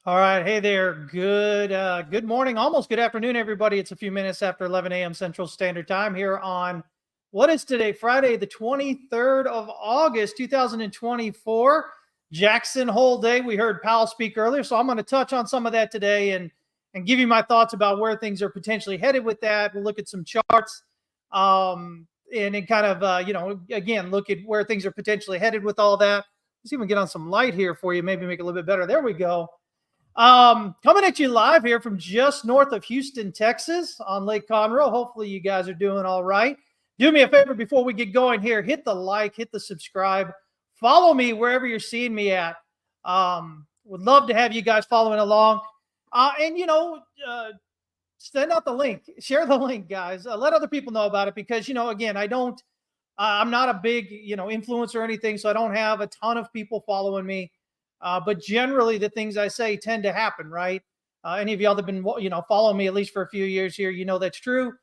All right. Hey there. Good morning, almost good afternoon, everybody. It's a few minutes after 11 a.m. Central Standard Time here on what is today, Friday, the 23rd of August, 2024. Jackson Hole Day. We heard Powell speak earlier, so I'm going to touch on some of that today and give you my thoughts about where things are potentially headed with that. We'll look at some charts and then kind of, again, look at where things are potentially headed with all that. Let's even get on some light here for you, maybe make it a little bit better. There we go. Coming at you live here from just north of Houston, Texas on Lake Conroe. Hopefully you guys are doing all right. Do me a favor before we get going here. Hit the like, hit the subscribe, follow me wherever you're seeing me at. Would love to have you guys following along. Send out the link, share the link, guys. Let other people know about it because, again, I'm not a big, influencer or anything, so I don't have a ton of people following me. But generally, the things I say tend to happen, right? Any of y'all that have been, following me at least for a few years here, that's true.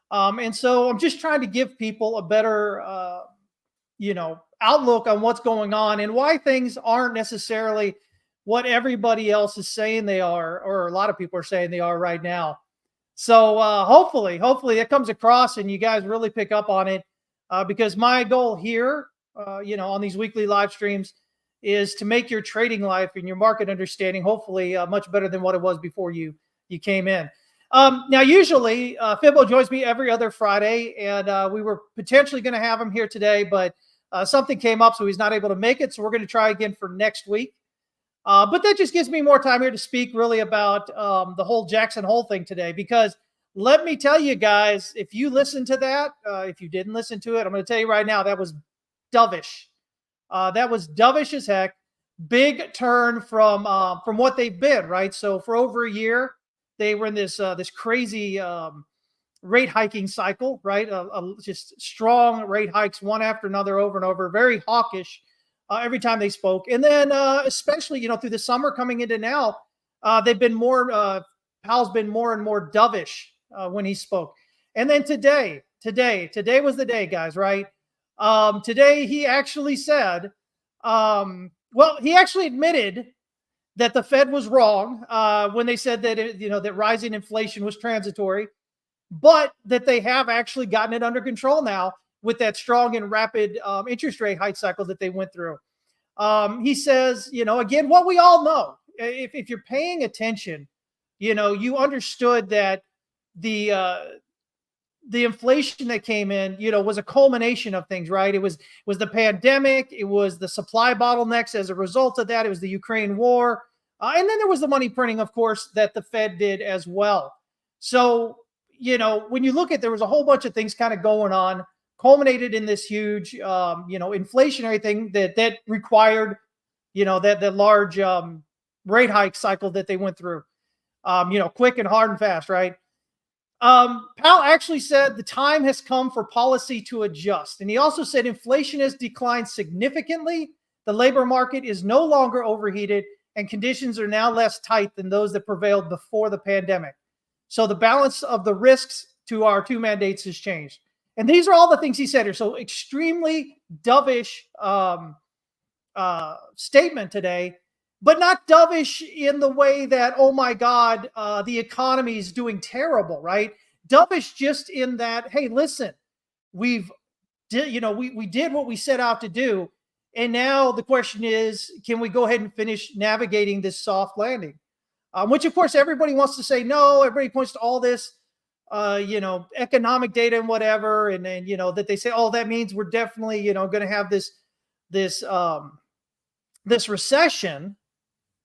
And so I'm just trying to give people a better, outlook on what's going on and why things aren't necessarily what everybody else is saying they are, or a lot of people are saying they are right now. So hopefully that comes across and you guys really pick up on it because my goal here, on these weekly live streams is to make your trading life and your market understanding hopefully much better than what it was before you came in. Now, usually Fibbo joins me every other Friday, and we were potentially going to have him here today, but something came up, so he's not able to make it. So we're going to try again for next week. But that just gives me more time here to speak really about the whole Jackson Hole thing today, because let me tell you guys, if you listen to that, if you didn't listen to it, I'm going to tell you right now, that was dovish. That was dovish as heck. Big turn from what they've been, right? So for over a year, they were in this crazy rate hiking cycle, right? Just strong rate hikes, one after another, over and over. Very hawkish every time they spoke, and then especially through the summer coming into now, they've been more. Powell's been more and more dovish when he spoke, and then today was the day, guys, right? Today, he actually said, he actually admitted that the Fed was wrong when they said that, that rising inflation was transitory, but that they have actually gotten it under control now with that strong and rapid interest rate hike cycle that they went through. He says, again, what we all know, if you're paying attention, you understood that the inflation that came in, was a culmination of things, right? It was the pandemic. It was the supply bottlenecks as a result of that. It was the Ukraine war. And then there was the money printing, of course, that the Fed did as well. So, when you look at, there was a whole bunch of things kind of going on, culminated in this huge, inflationary thing that required, that large rate hike cycle that they went through, quick and hard and fast, right? Powell actually said the time has come for policy to adjust. And he also said inflation has declined significantly. The labor market is no longer overheated and conditions are now less tight than those that prevailed before the pandemic. So the balance of the risks to our two mandates has changed. And these are all the things he said here. So extremely dovish statement today, but not dovish in the way that, oh my God, the economy is doing terrible, right? Dovish just in that, hey, listen, we did what we set out to do. And now the question is, can we go ahead and finish navigating this soft landing? Which of course, everybody wants to say no. Everybody points to all this, economic data and whatever. And then, that they say, oh, that means we're definitely, going to have this recession.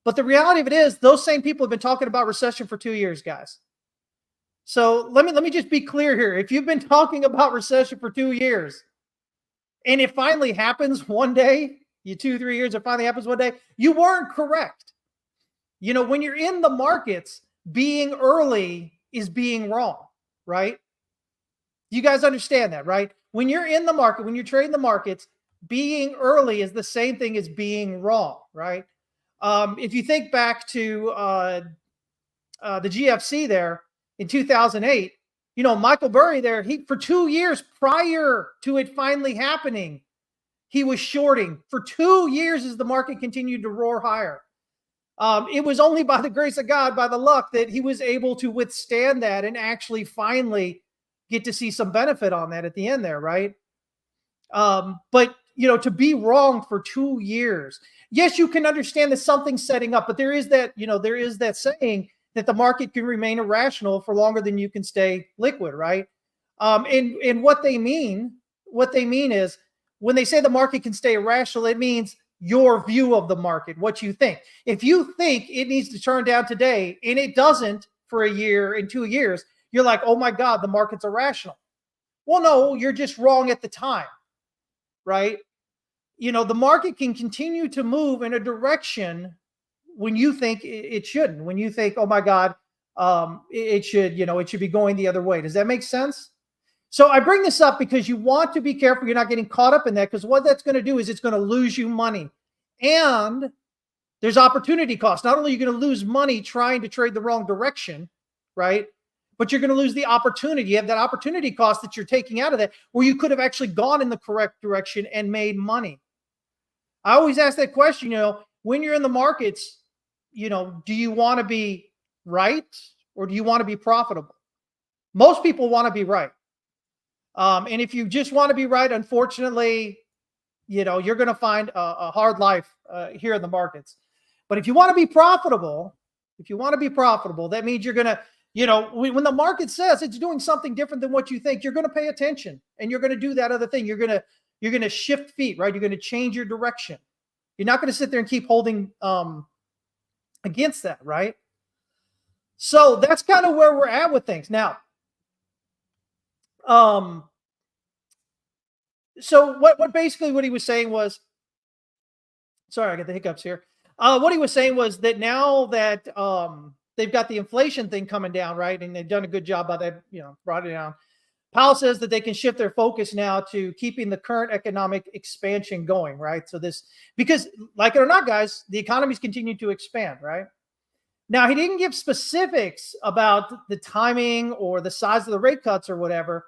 But the reality of it is, those same people have been talking about recession for 2 years, guys. So let me just be clear here. If you've been talking about recession for 2 years, and it finally happens one day, 2-3 years, it finally happens one day, you weren't correct. When you're in the markets, being early is being wrong, right? You guys understand that, right? When you're in the market, when you're trading the markets, being early is the same thing as being wrong, right? If you think back to the GFC there in 2008, Michael Burry there, for 2 years prior to it finally happening, he was shorting for 2 years as the market continued to roar higher. It was only by the grace of God, by the luck, that he was able to withstand that and actually finally get to see some benefit on that at the end there, right? But to be wrong for 2 years, yes, you can understand that something's setting up, but there is that saying that the market can remain irrational for longer than you can stay liquid, right? And what they mean is, when they say the market can stay irrational, it means your view of the market, what you think. If you think it needs to turn down today and it doesn't for a year and 2 years, you're like, oh my God, the market's irrational. Well, no, you're just wrong at the time, right? The market can continue to move in a direction when you think it shouldn't, when you think, oh my God, it should be going the other way. Does that make sense? So I bring this up because you want to be careful you're not getting caught up in that, because what that's going to do is it's going to lose you money. And there's opportunity cost. Not only are you going to lose money trying to trade the wrong direction, right? But you're going to lose the opportunity. You have that opportunity cost that you're taking out of that, where you could have actually gone in the correct direction and made money. I always ask that question, when you're in the markets, do you want to be right or do you want to be profitable? Most people want to be right. And if you just want to be right, unfortunately, you're going to find a hard life here in the markets. But if you want to be profitable, that means you're going to, when the market says it's doing something different than what you think, you're going to pay attention and you're going to do that other thing. You're going to shift feet, right? You're going to change your direction. You're not going to sit there and keep holding against that, right? So that's kind of where we're at with things now. So what basically what he was saying was, sorry, I got the hiccups here. What he was saying was that now that they've got the inflation thing coming down, right, and they've done a good job by that, brought it down. Powell says that they can shift their focus now to keeping the current economic expansion going, right? So because like it or not, guys, the economy's continued to expand, right? Now, he didn't give specifics about the timing or the size of the rate cuts or whatever.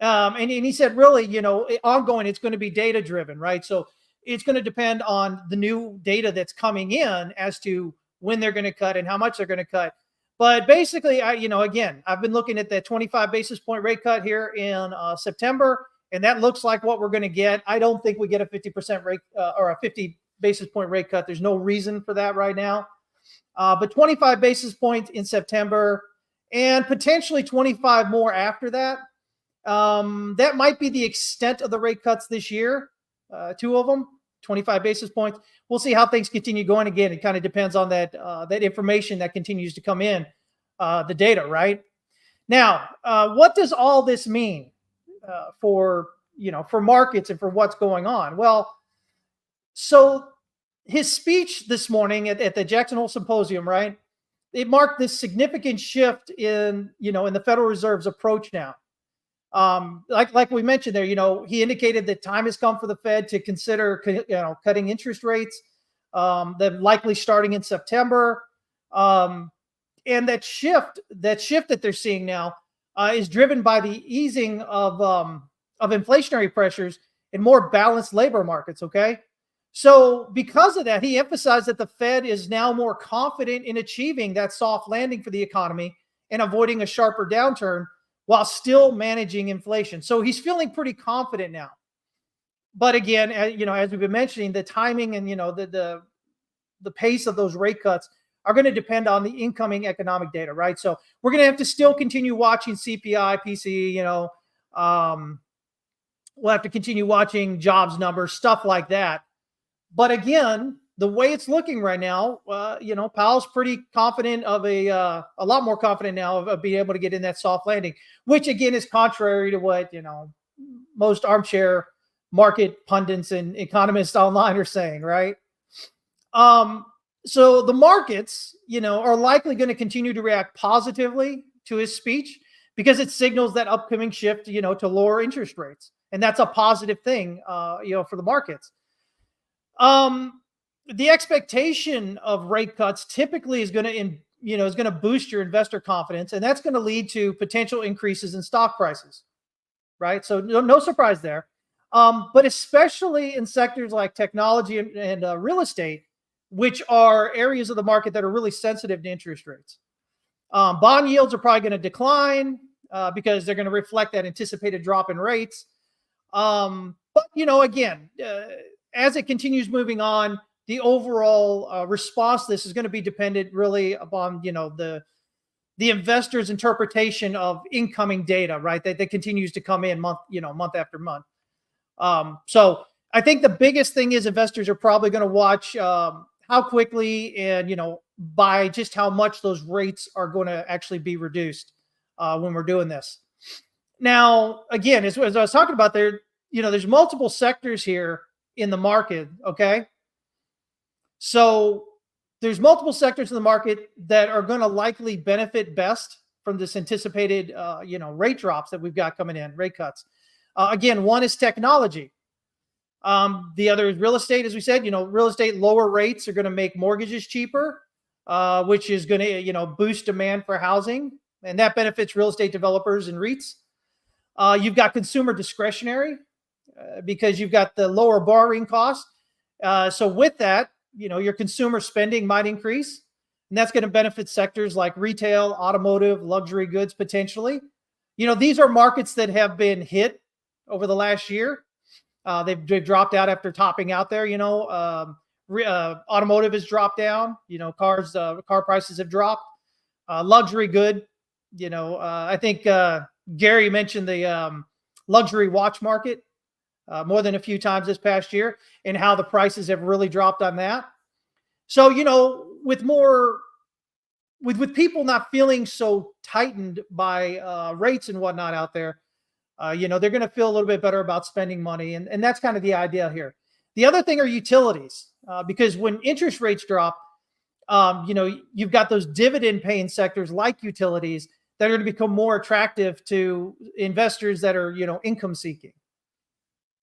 And he said, really, ongoing, it's going to be data driven, right? So it's going to depend on the new data that's coming in as to when they're going to cut and how much they're going to cut. But basically, again, I've been looking at that 25 basis point rate cut here in September, and that looks like what we're going to get. I don't think we get a 50% rate or a 50 basis point rate cut. There's no reason for that right now. But 25 basis points in September and potentially 25 more after that. That might be the extent of the rate cuts this year. 2 of them, 25 basis points. We'll see how things continue going. Again, it kind of depends on that information that continues to come in, the data, right? Now, what does all this mean for markets and for what's going on? Well, so his speech this morning at the Jackson Hole Symposium, right? It marked this significant shift in the Federal Reserve's approach now. Like we mentioned there, he indicated that time has come for the Fed to consider, cutting interest rates, that likely starting in September. And that shift that they're seeing now is driven by the easing of inflationary pressures and more balanced labor markets. Okay. So because of that, he emphasized that the Fed is now more confident in achieving that soft landing for the economy and avoiding a sharper downturn, while still managing inflation. So he's feeling pretty confident now. But again, as we've been mentioning, the timing and the pace of those rate cuts are going to depend on the incoming economic data, right? So we're going to have to still continue watching CPI, PCE, we'll have to continue watching jobs numbers, stuff like that. But again, the way it's looking right now, Powell's pretty confident of a lot more confident now of being able to get in that soft landing, which again is contrary to what, most armchair market pundits and economists online are saying, right? So the markets, are likely going to continue to react positively to his speech because it signals that upcoming shift, to lower interest rates. And that's a positive thing, for the markets. The expectation of rate cuts typically is going to boost your investor confidence, and that's going to lead to potential increases in stock prices, right? So no surprise there. But especially in sectors like technology and real estate, which are areas of the market that are really sensitive to interest rates. Bond yields are probably going to decline because they're going to reflect that anticipated drop in rates. But, again, as it continues moving on, the overall response to this is going to be dependent really upon, the investor's interpretation of incoming data, right? That continues to come in month after month. So I think the biggest thing is investors are probably going to watch how quickly and, by just how much those rates are going to actually be reduced when we're doing this. Now, again, as I was talking about there, there's multiple sectors here in the market. Okay. So there's multiple sectors in the market that are going to likely benefit best from this anticipated, rate drops that we've got coming in, rate cuts. Again, one is technology. The other is real estate. As we said, real estate, lower rates are going to make mortgages cheaper, which is going to, boost demand for housing, and that benefits real estate developers and REITs. You've got consumer discretionary because you've got the lower borrowing costs. So with that, your consumer spending might increase, and that's going to benefit sectors like retail, automotive, luxury goods potentially. These are markets that have been hit over the last year. They've dropped out after topping out there. Automotive has dropped down. Car prices have dropped. Luxury good. I think Gary mentioned the luxury watch market more than a few times this past year, and how the prices have really dropped on that. So, with people not feeling so tightened by rates and whatnot out there, they're going to feel a little bit better about spending money. And that's kind of the idea here. The other thing are utilities, because when interest rates drop, you've got those dividend paying sectors like utilities that are going to become more attractive to investors that are, income seeking.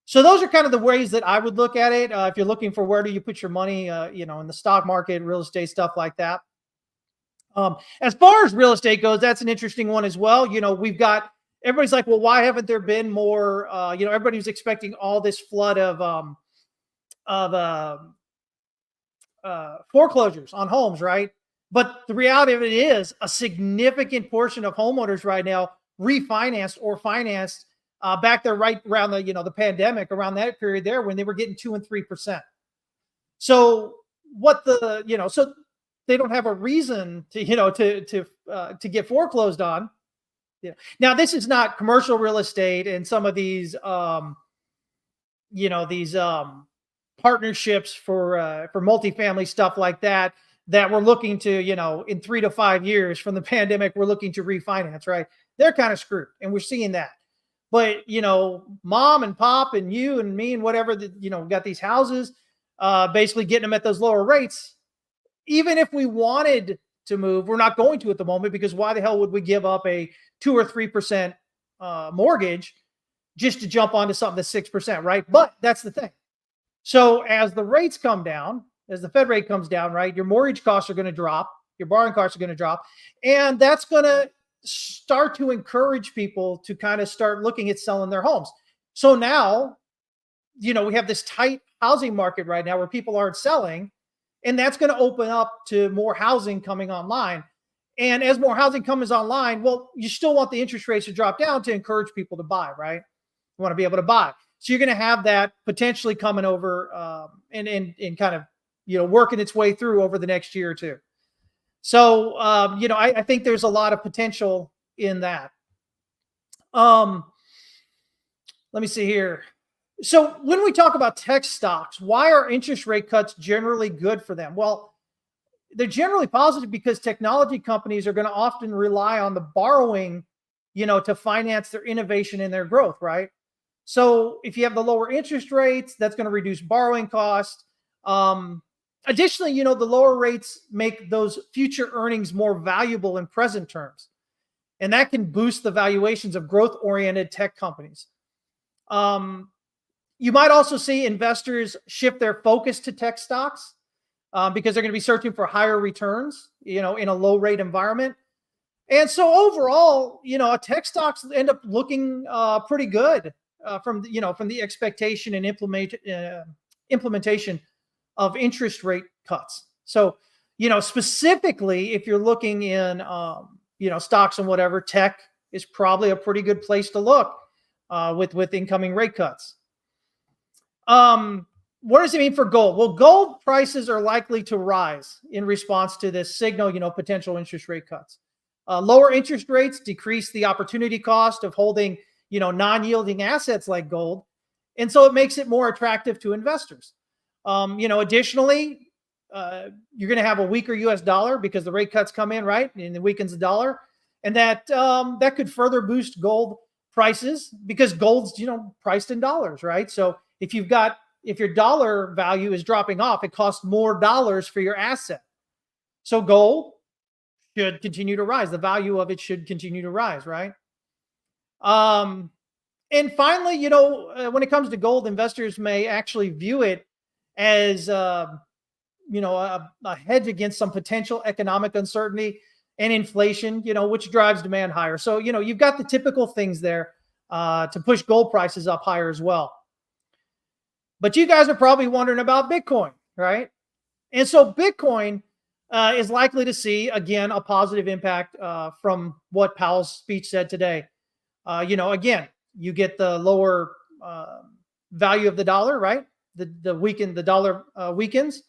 So those are kind of the ways that I would look at it. If you're looking for where do you put your money, in the stock market, real estate, stuff like that. As far as real estate goes, that's an interesting one as well. We've got, everybody's like, well, why haven't there been more, everybody was expecting all this flood of foreclosures on homes, right? But the reality of it is a significant portion of homeowners right now refinanced or financed back there right around the pandemic, around that period there when they were getting 2% and 3%. So so they don't have a reason to get foreclosed on. Yeah. Now, this is not commercial real estate and some of these, partnerships for multifamily stuff like that we're looking to, in 3 to 5 years from the pandemic, we're looking to refinance, right? They're kind of screwed, and we're seeing that. But, mom and pop and you and me and whatever, got these houses, basically getting them at those lower rates. Even if we wanted to move, we're not going to at the moment, because why the hell would we give up a 2 or 3% mortgage just to jump onto something that's 6%, right? But that's the thing. So as the rates come down, as the Fed rate comes down, right, your mortgage costs are going to drop, your borrowing costs are going to drop, and that's going to start to encourage people to kind of start looking at selling their homes. So now, we have this tight housing market right now where people aren't selling, and that's going to open up to more housing coming online. And as more housing comes online, well, you still want the interest rates to drop down to encourage people to buy, right? You want to be able to buy. So you're going to have that potentially coming over and kind of, working its way through over the next year or two. So, I think there's a lot of potential in that. Let me see here. So when we talk about tech stocks, why are interest rate cuts generally good for them? Well, they're generally positive because technology companies are going to often rely on the borrowing, to finance their innovation and their growth, right? So if you have the lower interest rates, that's going to reduce borrowing costs. Additionally, the lower rates make those future earnings more valuable in present terms, and that can boost the valuations of growth-oriented tech companies. You might also see investors shift their focus to tech stocks because they're going to be searching for higher returns, in a low-rate environment. And so overall, tech stocks end up looking pretty good from the expectation and implementation of interest rate cuts. So, specifically, if you're looking in, stocks and whatever, tech is probably a pretty good place to look with incoming rate cuts. What does it mean for gold? Well, gold prices are likely to rise in response to this signal, potential interest rate cuts. Lower interest rates decrease the opportunity cost of holding, non-yielding assets like gold. And so it makes it more attractive to investors. Additionally, you're going to have a weaker US dollar because the rate cuts come in, right? And it weakens the dollar. And that could further boost gold prices because gold's, priced in dollars, right? So if your dollar value is dropping off, it costs more dollars for your asset. So gold should continue to rise. The value of it should continue to rise, right? And finally, when it comes to gold, investors may actually view it as, a hedge against some potential economic uncertainty and inflation, which drives demand higher. So, you've got the typical things there to push gold prices up higher as well. But you guys are probably wondering about Bitcoin, right? And so Bitcoin is likely to see, again, a positive impact from what Powell's speech said today. Again, you get the lower value of the dollar, right? The dollar weakens.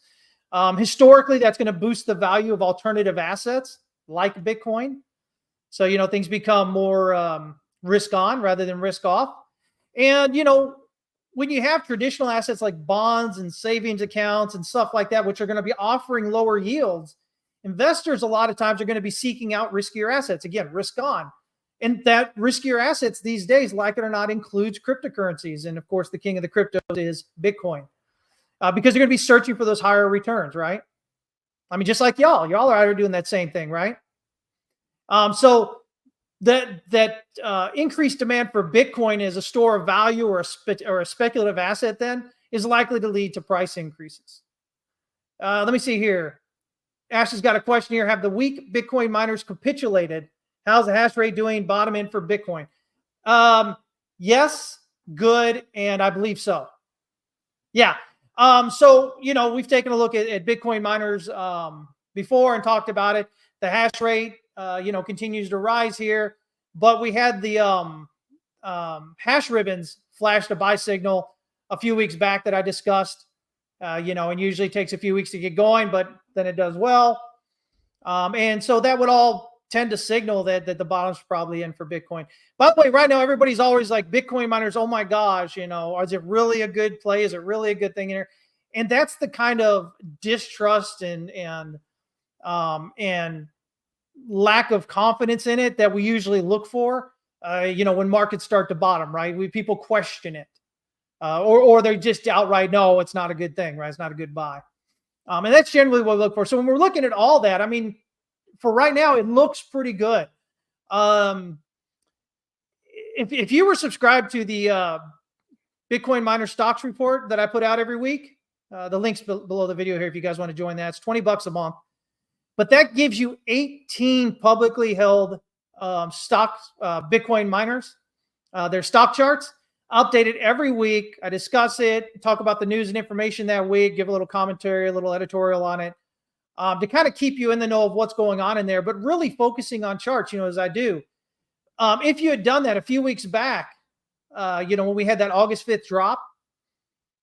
Historically, that's going to boost the value of alternative assets like Bitcoin. So, things become more risk on rather than risk off. And, when you have traditional assets like bonds and savings accounts and stuff like that, which are going to be offering lower yields, investors a lot of times are going to be seeking out riskier assets. Again, risk on. And that riskier assets these days, like it or not, includes cryptocurrencies. And of course, the king of the cryptos is Bitcoin, because they're going to be searching for those higher returns, right? I mean, just like y'all are out here doing that same thing, right? So that increased demand for Bitcoin as a store of value or a speculative asset then is likely to lead to price increases. Let me see here. Ash has got a question here. Have the weak Bitcoin miners capitulated? How's the hash rate doing? Bottom end for Bitcoin? Yes, good, and I believe so. Yeah. So, we've taken a look at Bitcoin miners before and talked about it. The hash rate, continues to rise here, but we had the hash ribbons flashed a buy signal a few weeks back that I discussed, and usually takes a few weeks to get going, but then it does well. And so that would all tend to signal that the bottom's probably in for Bitcoin. By the way, right now, everybody's always like, Bitcoin miners, oh my gosh, is it really a good play? Is it really a good thing in here? And that's the kind of distrust and lack of confidence in it that we usually look for, when markets start to bottom, right? People question it, or they just outright, no, it's not a good thing, right? It's not a good buy. And that's generally what we look for. So when we're looking at all that, I mean, for right now, it looks pretty good. If you were subscribed to the Bitcoin miner stocks report that I put out every week, the link's below the video here if you guys want to join that. It's $20 a month. But that gives you 18 publicly held Bitcoin miners, their stock charts, updated every week. I discuss it, talk about the news and information that week, give a little commentary, a little editorial on it, to kind of keep you in the know of what's going on in there, but really focusing on charts, as I do. If you had done that a few weeks back, when we had that August 5th drop,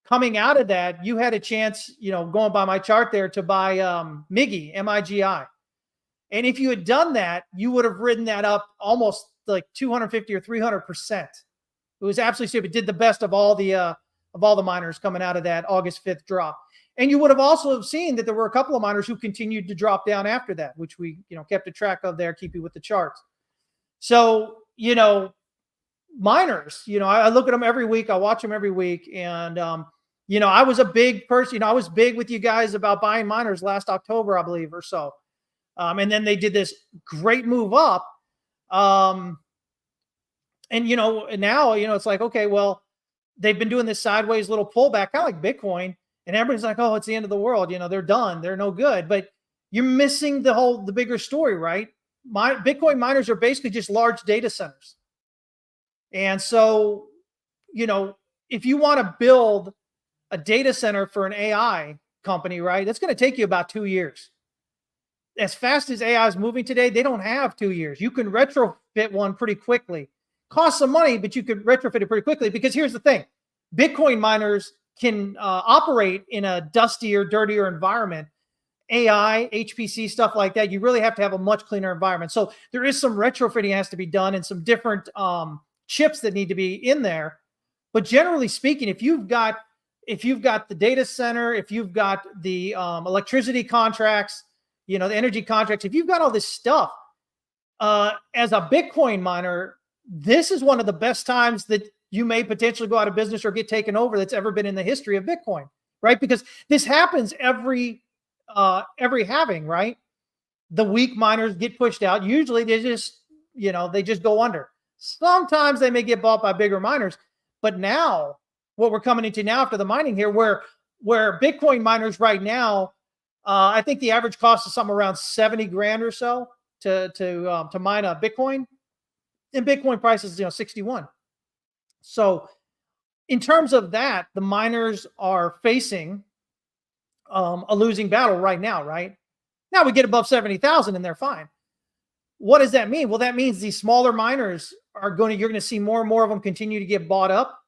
coming out of that, you had a chance, going by my chart there, to buy MIGI, M-I-G-I. And if you had done that, you would have ridden that up almost like 250 or 300%. It was absolutely stupid. It did the best of all the miners coming out of that August 5th drop. And you would have also seen that there were a couple of miners who continued to drop down after that, which we, kept a track of there, keeping with the charts. So, miners, I look at them every week. I watch them every week. And, I was a big person. I was big with you guys about buying miners last October, I believe, or so. And then they did this great move up. And now, it's like, okay, well, they've been doing this sideways little pullback, kind of like Bitcoin. And everybody's like, oh, it's the end of the world. They're done. They're no good. But you're missing the bigger story, right? Bitcoin miners are basically just large data centers. And so, if you want to build a data center for an AI, company, right? It's going to take you about 2 years. As fast as AI is moving today, they don't have 2 years. You can retrofit one pretty quickly. Costs some money, but you could retrofit it pretty quickly, because here's the thing. Bitcoin miners can operate in a dustier, dirtier environment. AI, HPC, stuff like that, you really have to have a much cleaner environment. So there is some retrofitting has to be done, and some different chips that need to be in there. But generally speaking, if you've got the data center, if you've got the electricity contracts, the energy contracts, if you've got all this stuff, as a Bitcoin miner, this is one of the best times that you may potentially go out of business or get taken over that's ever been in the history of Bitcoin, right? Because this happens every halving, right? The weak miners get pushed out. Usually they just go under. Sometimes they may get bought by bigger miners, but now what we're coming into now after the mining here, where Bitcoin miners right now, I think the average cost is somewhere around 70 grand or so to mine a Bitcoin, and Bitcoin price is 61. So in terms of that, the miners are facing a losing battle right now, right? Now we get above 70,000 and they're fine. What does that mean? Well, that means these smaller miners you're going to see more and more of them continue to get bought up.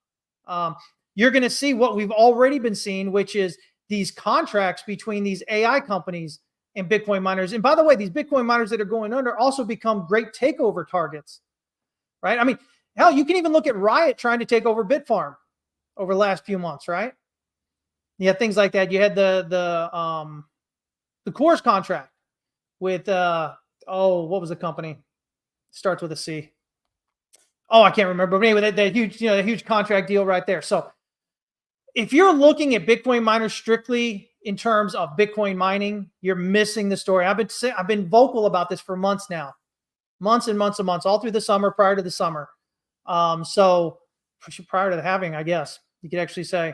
You're going to see what we've already been seeing, which is these contracts between these AI companies and Bitcoin miners. And by the way, these Bitcoin miners that are going under also become great takeover targets, right? I mean, hell, you can even look at Riot trying to take over Bitfarm over the last few months, right? Yeah, things like that. You had the Coors contract with what was the company? Starts with a C. Oh, I can't remember. But anyway, that huge contract deal right there. So if you're looking at Bitcoin miners strictly in terms of Bitcoin mining, you're missing the story. I've been vocal about this for months now, months and months and months, all through the summer, prior to the summer. So prior to the halving, I guess you could actually say.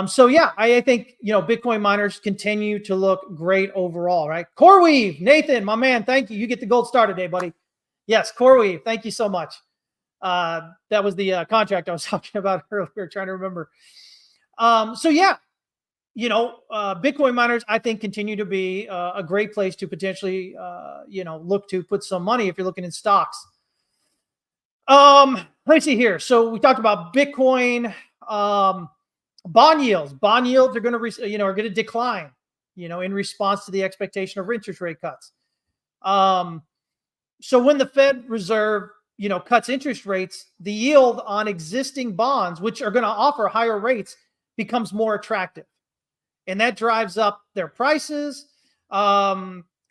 So yeah, I think, Bitcoin miners continue to look great overall, right? CoreWeave, Nathan, my man, thank you. You get the gold star today, buddy. Yes, CoreWeave, thank you so much. That was the contract I was talking about earlier, trying to remember. So yeah, Bitcoin miners, I think, continue to be a great place to potentially, look to put some money if you're looking in stocks. Let's see here. So we talked about Bitcoin. Bond yields are going to decline, in response to the expectation of interest rate cuts. So when the Fed Reserve, cuts interest rates, the yield on existing bonds, which are going to offer higher rates, becomes more attractive, and that drives up their prices,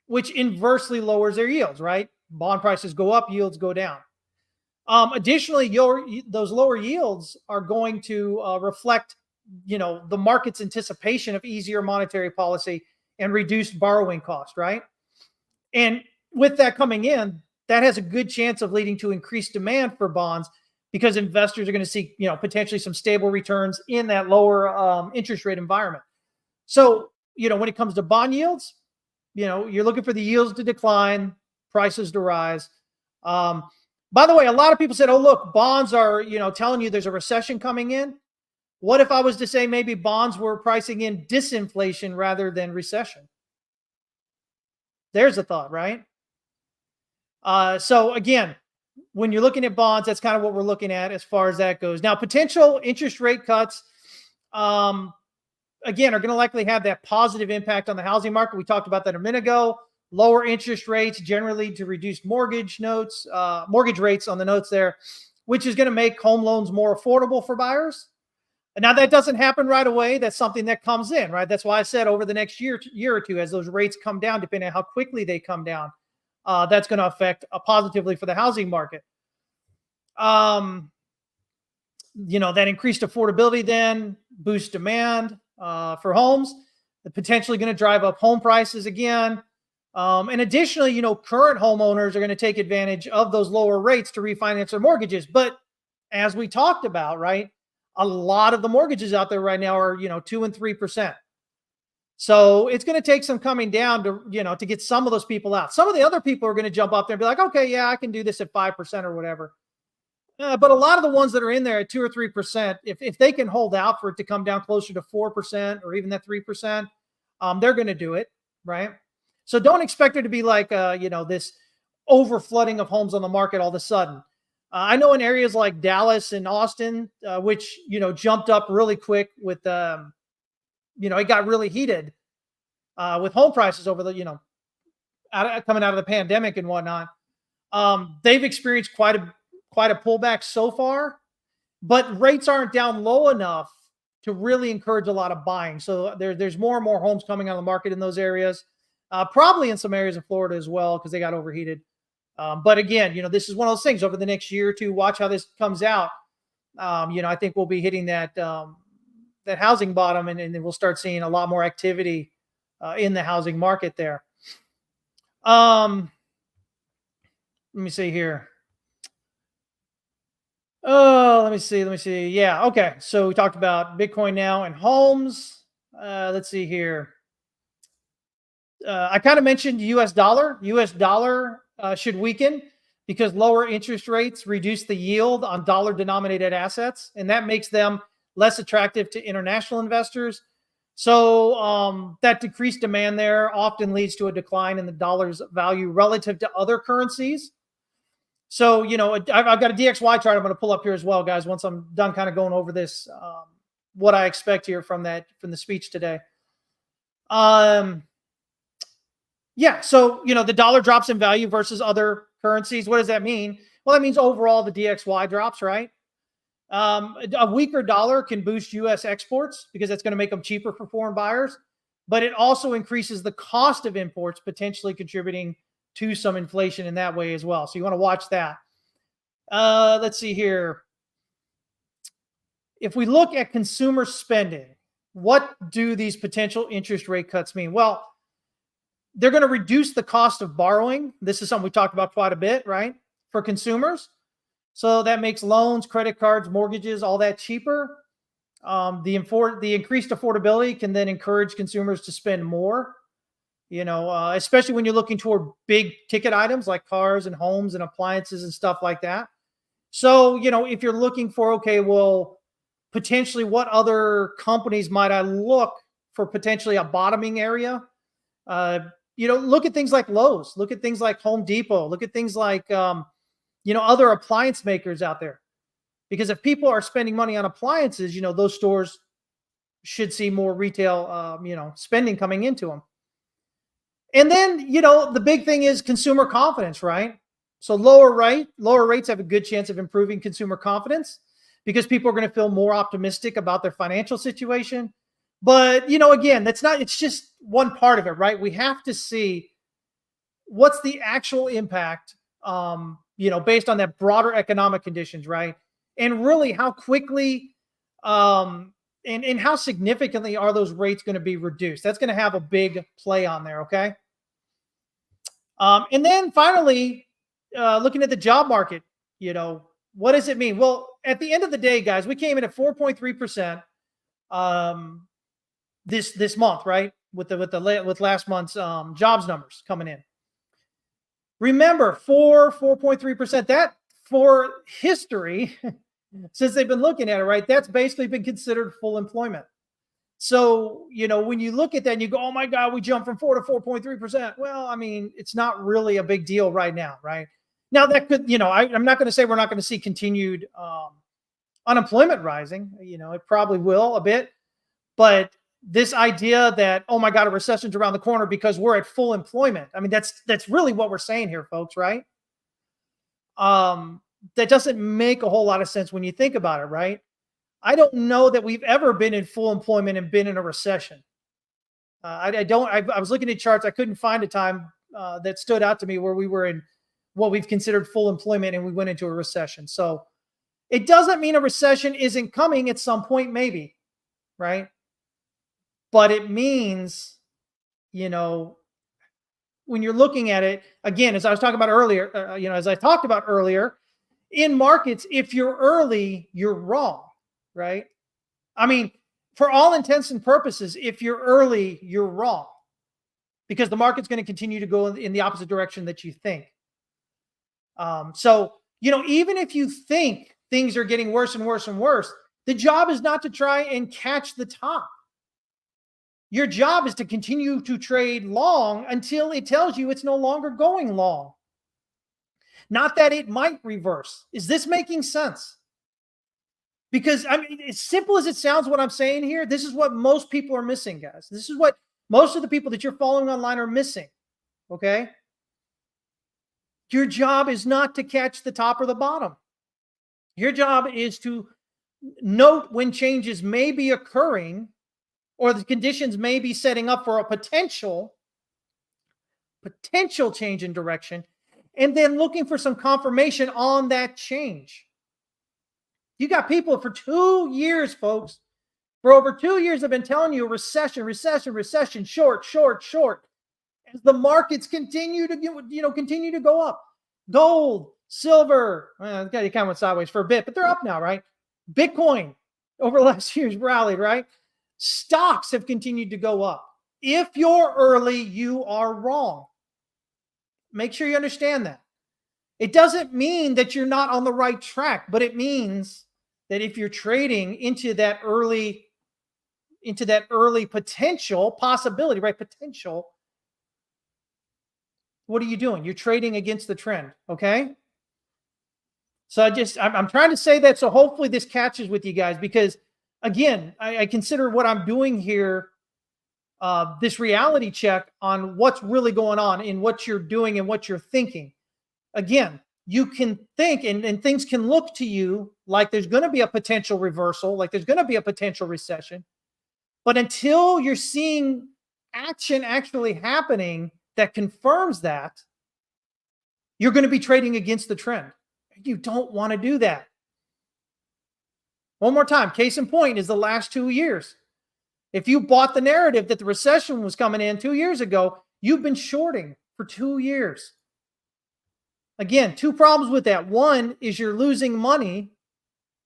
which inversely lowers their yields. Right? Bond prices go up, yields go down. Additionally, those lower yields are going to reflect the market's anticipation of easier monetary policy and reduced borrowing cost, right? And with that coming in, that has a good chance of leading to increased demand for bonds, because investors are going to see, potentially some stable returns in that lower interest rate environment. So, when it comes to bond yields, you're looking for the yields to decline, prices to rise. By the way, a lot of people said, oh, look, bonds are, telling you there's a recession coming in. What if I was to say maybe bonds were pricing in disinflation rather than recession? There's a thought, right? So again, when you're looking at bonds, that's kind of what we're looking at as far as that goes. Now, potential interest rate cuts, again, are going to likely have that positive impact on the housing market. We talked about that a minute ago. Lower interest rates generally lead to reduced mortgage rates on the notes there, which is going to make home loans more affordable for buyers. Now, that doesn't happen right away. That's something that comes in, right? That's why I said over the next year or two, as those rates come down, depending on how quickly they come down, that's going to affect positively for the housing market. That increased affordability then boosts demand for homes. They're potentially going to drive up home prices again. And additionally, current homeowners are going to take advantage of those lower rates to refinance their mortgages. But as we talked about, right, a lot of the mortgages out there right now are, 2% and 3%. So it's going to take some coming down to get some of those people out. Some of the other people are going to jump up there and be like, okay, yeah, I can do this at 5% or whatever. But a lot of the ones that are in there at 2 or 3%, if they can hold out for it to come down closer to 4% or even that 3%, they're going to do it, right? So don't expect it to be like, this over flooding of homes on the market all of a sudden. I know in areas like Dallas and Austin, which, jumped up really quick with, it got really heated with home prices over the, coming out of the pandemic and whatnot. They've experienced quite a pullback so far, but rates aren't down low enough to really encourage a lot of buying. So there's more and more homes coming on the market in those areas, probably in some areas of Florida as well because they got overheated. But again, this is one of those things over the next year or two. Watch how this comes out. I think we'll be hitting that housing bottom, and then we'll start seeing a lot more activity in the housing market there. Let me see here. Oh, let me see. Yeah. Okay. So we talked about Bitcoin now and homes. Let's see here. I kind of mentioned US dollar. US dollar should weaken because lower interest rates reduce the yield on dollar denominated assets, and that makes them less attractive to international investors. So that decreased demand there often leads to a decline in the dollar's value relative to other currencies. So, I've got a DXY chart I'm going to pull up here as well, guys, once I'm done kind of going over this, what I expect here from the speech today. Yeah. So, the dollar drops in value versus other currencies. What does that mean? Well, that means overall the DXY drops, right? A weaker dollar can boost U.S. exports because it's going to make them cheaper for foreign buyers, but it also increases the cost of imports, potentially contributing to some inflation in that way as well. So you want to watch that. Let's see here. If we look at consumer spending, what do these potential interest rate cuts mean? Well, they're going to reduce the cost of borrowing. This is something we talked about quite a bit, right? For consumers. So that makes loans, credit cards, mortgages, all that cheaper. The increased affordability can then encourage consumers to spend more, especially when you're looking toward big ticket items like cars and homes and appliances and stuff like that. So, if you're looking for, okay, well, potentially what other companies might I look for potentially a bottoming area? Look at things like Lowe's, look at things like Home Depot, look at things like, other appliance makers out there. Because if people are spending money on appliances, those stores should see more retail, spending coming into them. And then, the big thing is consumer confidence, right? So lower rates have a good chance of improving consumer confidence because people are going to feel more optimistic about their financial situation. But, again, it's just one part of it, right? We have to see what's the actual impact, based on that broader economic conditions, right? And really how quickly and how significantly are those rates going to be reduced? That's going to have a big play on there, okay? And then finally, looking at the job market, what does it mean? Well, at the end of the day, guys, we came in at 4.3% this month, right? With last month's jobs numbers coming in. Remember, 4.3%. That for history, since they've been looking at it, right? That's basically been considered full employment. So, when you look at that and you go, oh my God, we jumped from 4 to 4.3%. Well, I mean, it's not really a big deal right now, right? Now that could, I'm not going to say we're not going to see continued unemployment rising. It probably will a bit, but this idea that, oh my God, a recession's around the corner because we're at full employment. I mean, that's really what we're saying here, folks, right? That doesn't make a whole lot of sense when you think about it, right? I don't know that we've ever been in full employment and been in a recession. I was looking at charts. I couldn't find a time that stood out to me where we were in what we've considered full employment and we went into a recession. So it doesn't mean a recession isn't coming at some point, maybe, right? But it means, when you're looking at it, again, as I was talking about earlier, as I talked about earlier, in markets, if you're early, you're wrong, right? I mean, for all intents and purposes, if you're early, you're wrong because the market's going to continue to go in the opposite direction that you think. So, even if you think things are getting worse and worse and worse, the job is not to try and catch the top. Your job is to continue to trade long until it tells you it's no longer going long. Not that it might reverse. Is this making sense? Because I mean, as simple as it sounds, what I'm saying here, this is what most people are missing, guys. This is what most of the people that you're following online are missing. Okay. Your job is not to catch the top or the bottom. Your job is to note when changes may be occurring or the conditions may be setting up for a potential change in direction, and then looking for some confirmation on that change. You got people for 2 years, folks. For over 2 years, I've been telling you recession, short. As the markets continue to go up. Gold, silver, you kind of went sideways for a bit, but they're up now, right? Bitcoin over the last year's rallied, right? Stocks have continued to go up. If you're early, you are wrong. Make sure you understand that. It doesn't mean that you're not on the right track, but it means that if you're trading into that early potential possibility, right? Potential. What are you doing? You're trading against the trend. Okay. So I'm trying to say that. So hopefully this catches with you guys, because again, I consider what I'm doing here, this reality check on what's really going on in what you're doing and what you're thinking. Again, you can think and things can look to you like there's going to be a potential reversal, like there's going to be a potential recession. But until you're seeing action actually happening that confirms that, you're going to be trading against the trend. You don't want to do that. One more time, case in point is the last 2 years. If you bought the narrative that the recession was coming in 2 years ago, you've been shorting for 2 years. Again, two problems with that. One is you're losing money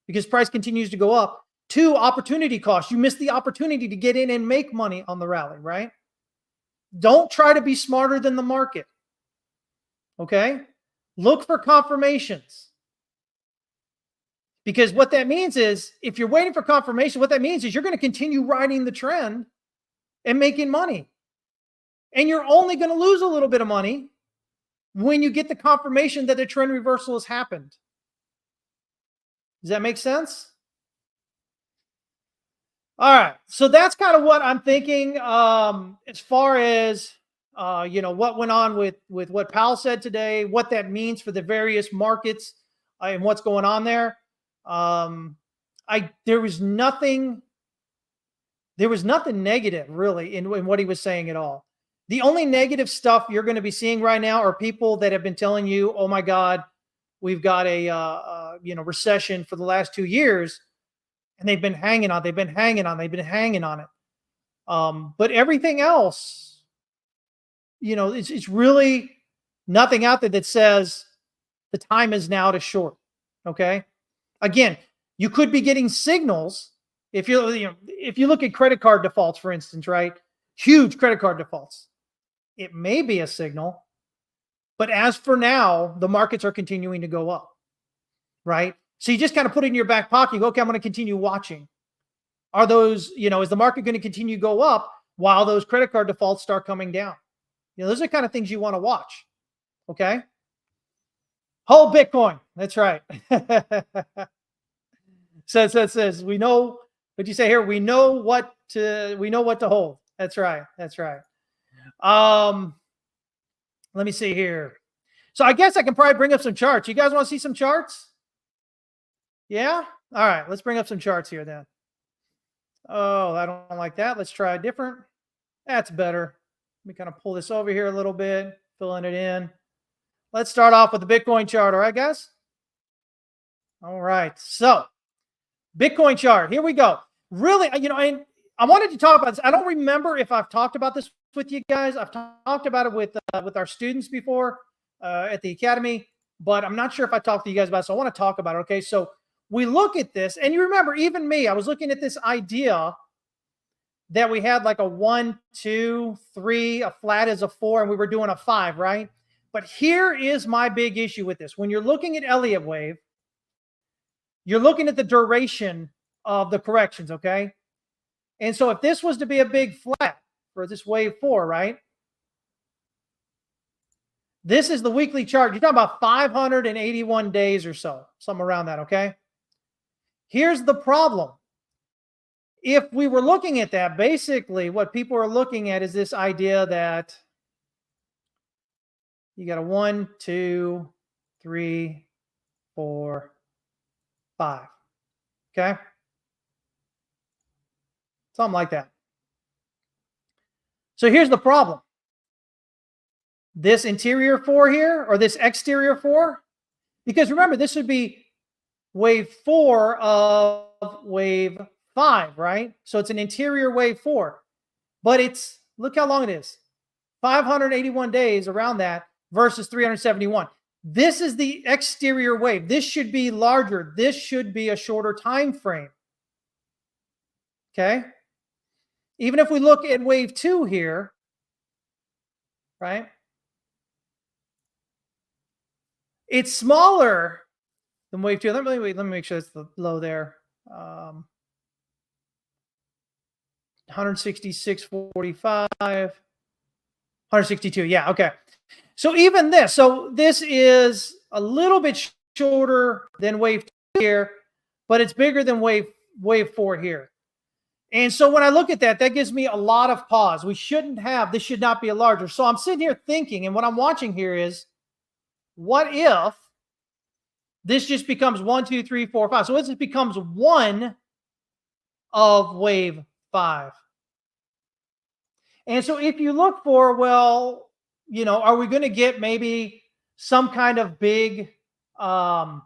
because price continues to go up. Two, opportunity cost. You missed the opportunity to get in and make money on the rally, right? Don't try to be smarter than the market. Okay? Look for confirmations. Because what that means is, if you're waiting for confirmation, what that means is you're going to continue riding the trend and making money. And you're only going to lose a little bit of money when you get the confirmation that the trend reversal has happened. Does that make sense? All right. So that's kind of what I'm thinking as far as, what went on with what Powell said today, what that means for the various markets and what's going on there. There was nothing negative really in what he was saying at all. The only negative stuff you're going to be seeing right now are people that have been telling you, oh my God, we've got a recession for the last 2 years, and they've been hanging on it. But everything else, it's really nothing out there that says the time is now to short. Okay. Again, you could be getting signals if you look at credit card defaults, for instance, right? Huge credit card defaults. It may be a signal, but as for now, the markets are continuing to go up, right? So you just kind of put it in your back pocket. You go, okay, I'm going to continue watching. Are those, is the market going to continue to go up while those credit card defaults start coming down? Those are the kind of things you want to watch. Okay. Hold Bitcoin. That's right. says we know what you say here. We know what to hold. That's right. Let me see here. So I guess I can probably bring up some charts. You guys want to see some charts? Yeah. All right. Let's bring up some charts here then. Oh, I don't like that. Let's try a different. That's better. Let me kind of pull this over here a little bit, filling it in. Let's start off with the Bitcoin chart. All right, guys? All right. So Bitcoin chart. Here we go. Really, I wanted to talk about this. I don't remember if I've talked about this with you guys. I've talked about it with our students before at the academy, but I'm not sure if I talked to you guys about it. So I want to talk about it. Okay. So we look at this, and you remember, even me, I was looking at this idea that we had like a 1, 2, 3, a flat is a 4, and we were doing a 5, right? But here is my big issue with this. When you're looking at Elliott wave, you're looking at the duration of the corrections, okay? And so if this was to be a big flat for this wave 4, right? This is the weekly chart. You're talking about 581 days or so, something around that, okay? Here's the problem. If we were looking at that, basically what people are looking at is this idea that you got a 1, 2, 3, 4, 5. Okay? Something like that. So here's the problem. This interior 4 here, or this exterior 4, because remember, this would be wave 4 of wave 5, right? So it's an interior wave 4. But it's, look how long it is. 581 days around that versus 371. This is the exterior wave. This should be larger. This should be a shorter time frame. Okay? Even if we look at wave 2 here, right? It's smaller than wave 2. Let me make sure it's the low there. 166.45, 162. Yeah, okay. So even this, so this is a little bit shorter than wave 2 here, but it's bigger than wave 4 here. And so when I look at that, that gives me a lot of pause. We shouldn't have, this should not be a larger. So I'm sitting here thinking, and what I'm watching here is, what if this just becomes 1, 2, 3, 4, 5? So it becomes 1 of wave 5. And so if you look for, well, you know, are we going to get maybe some kind of big, you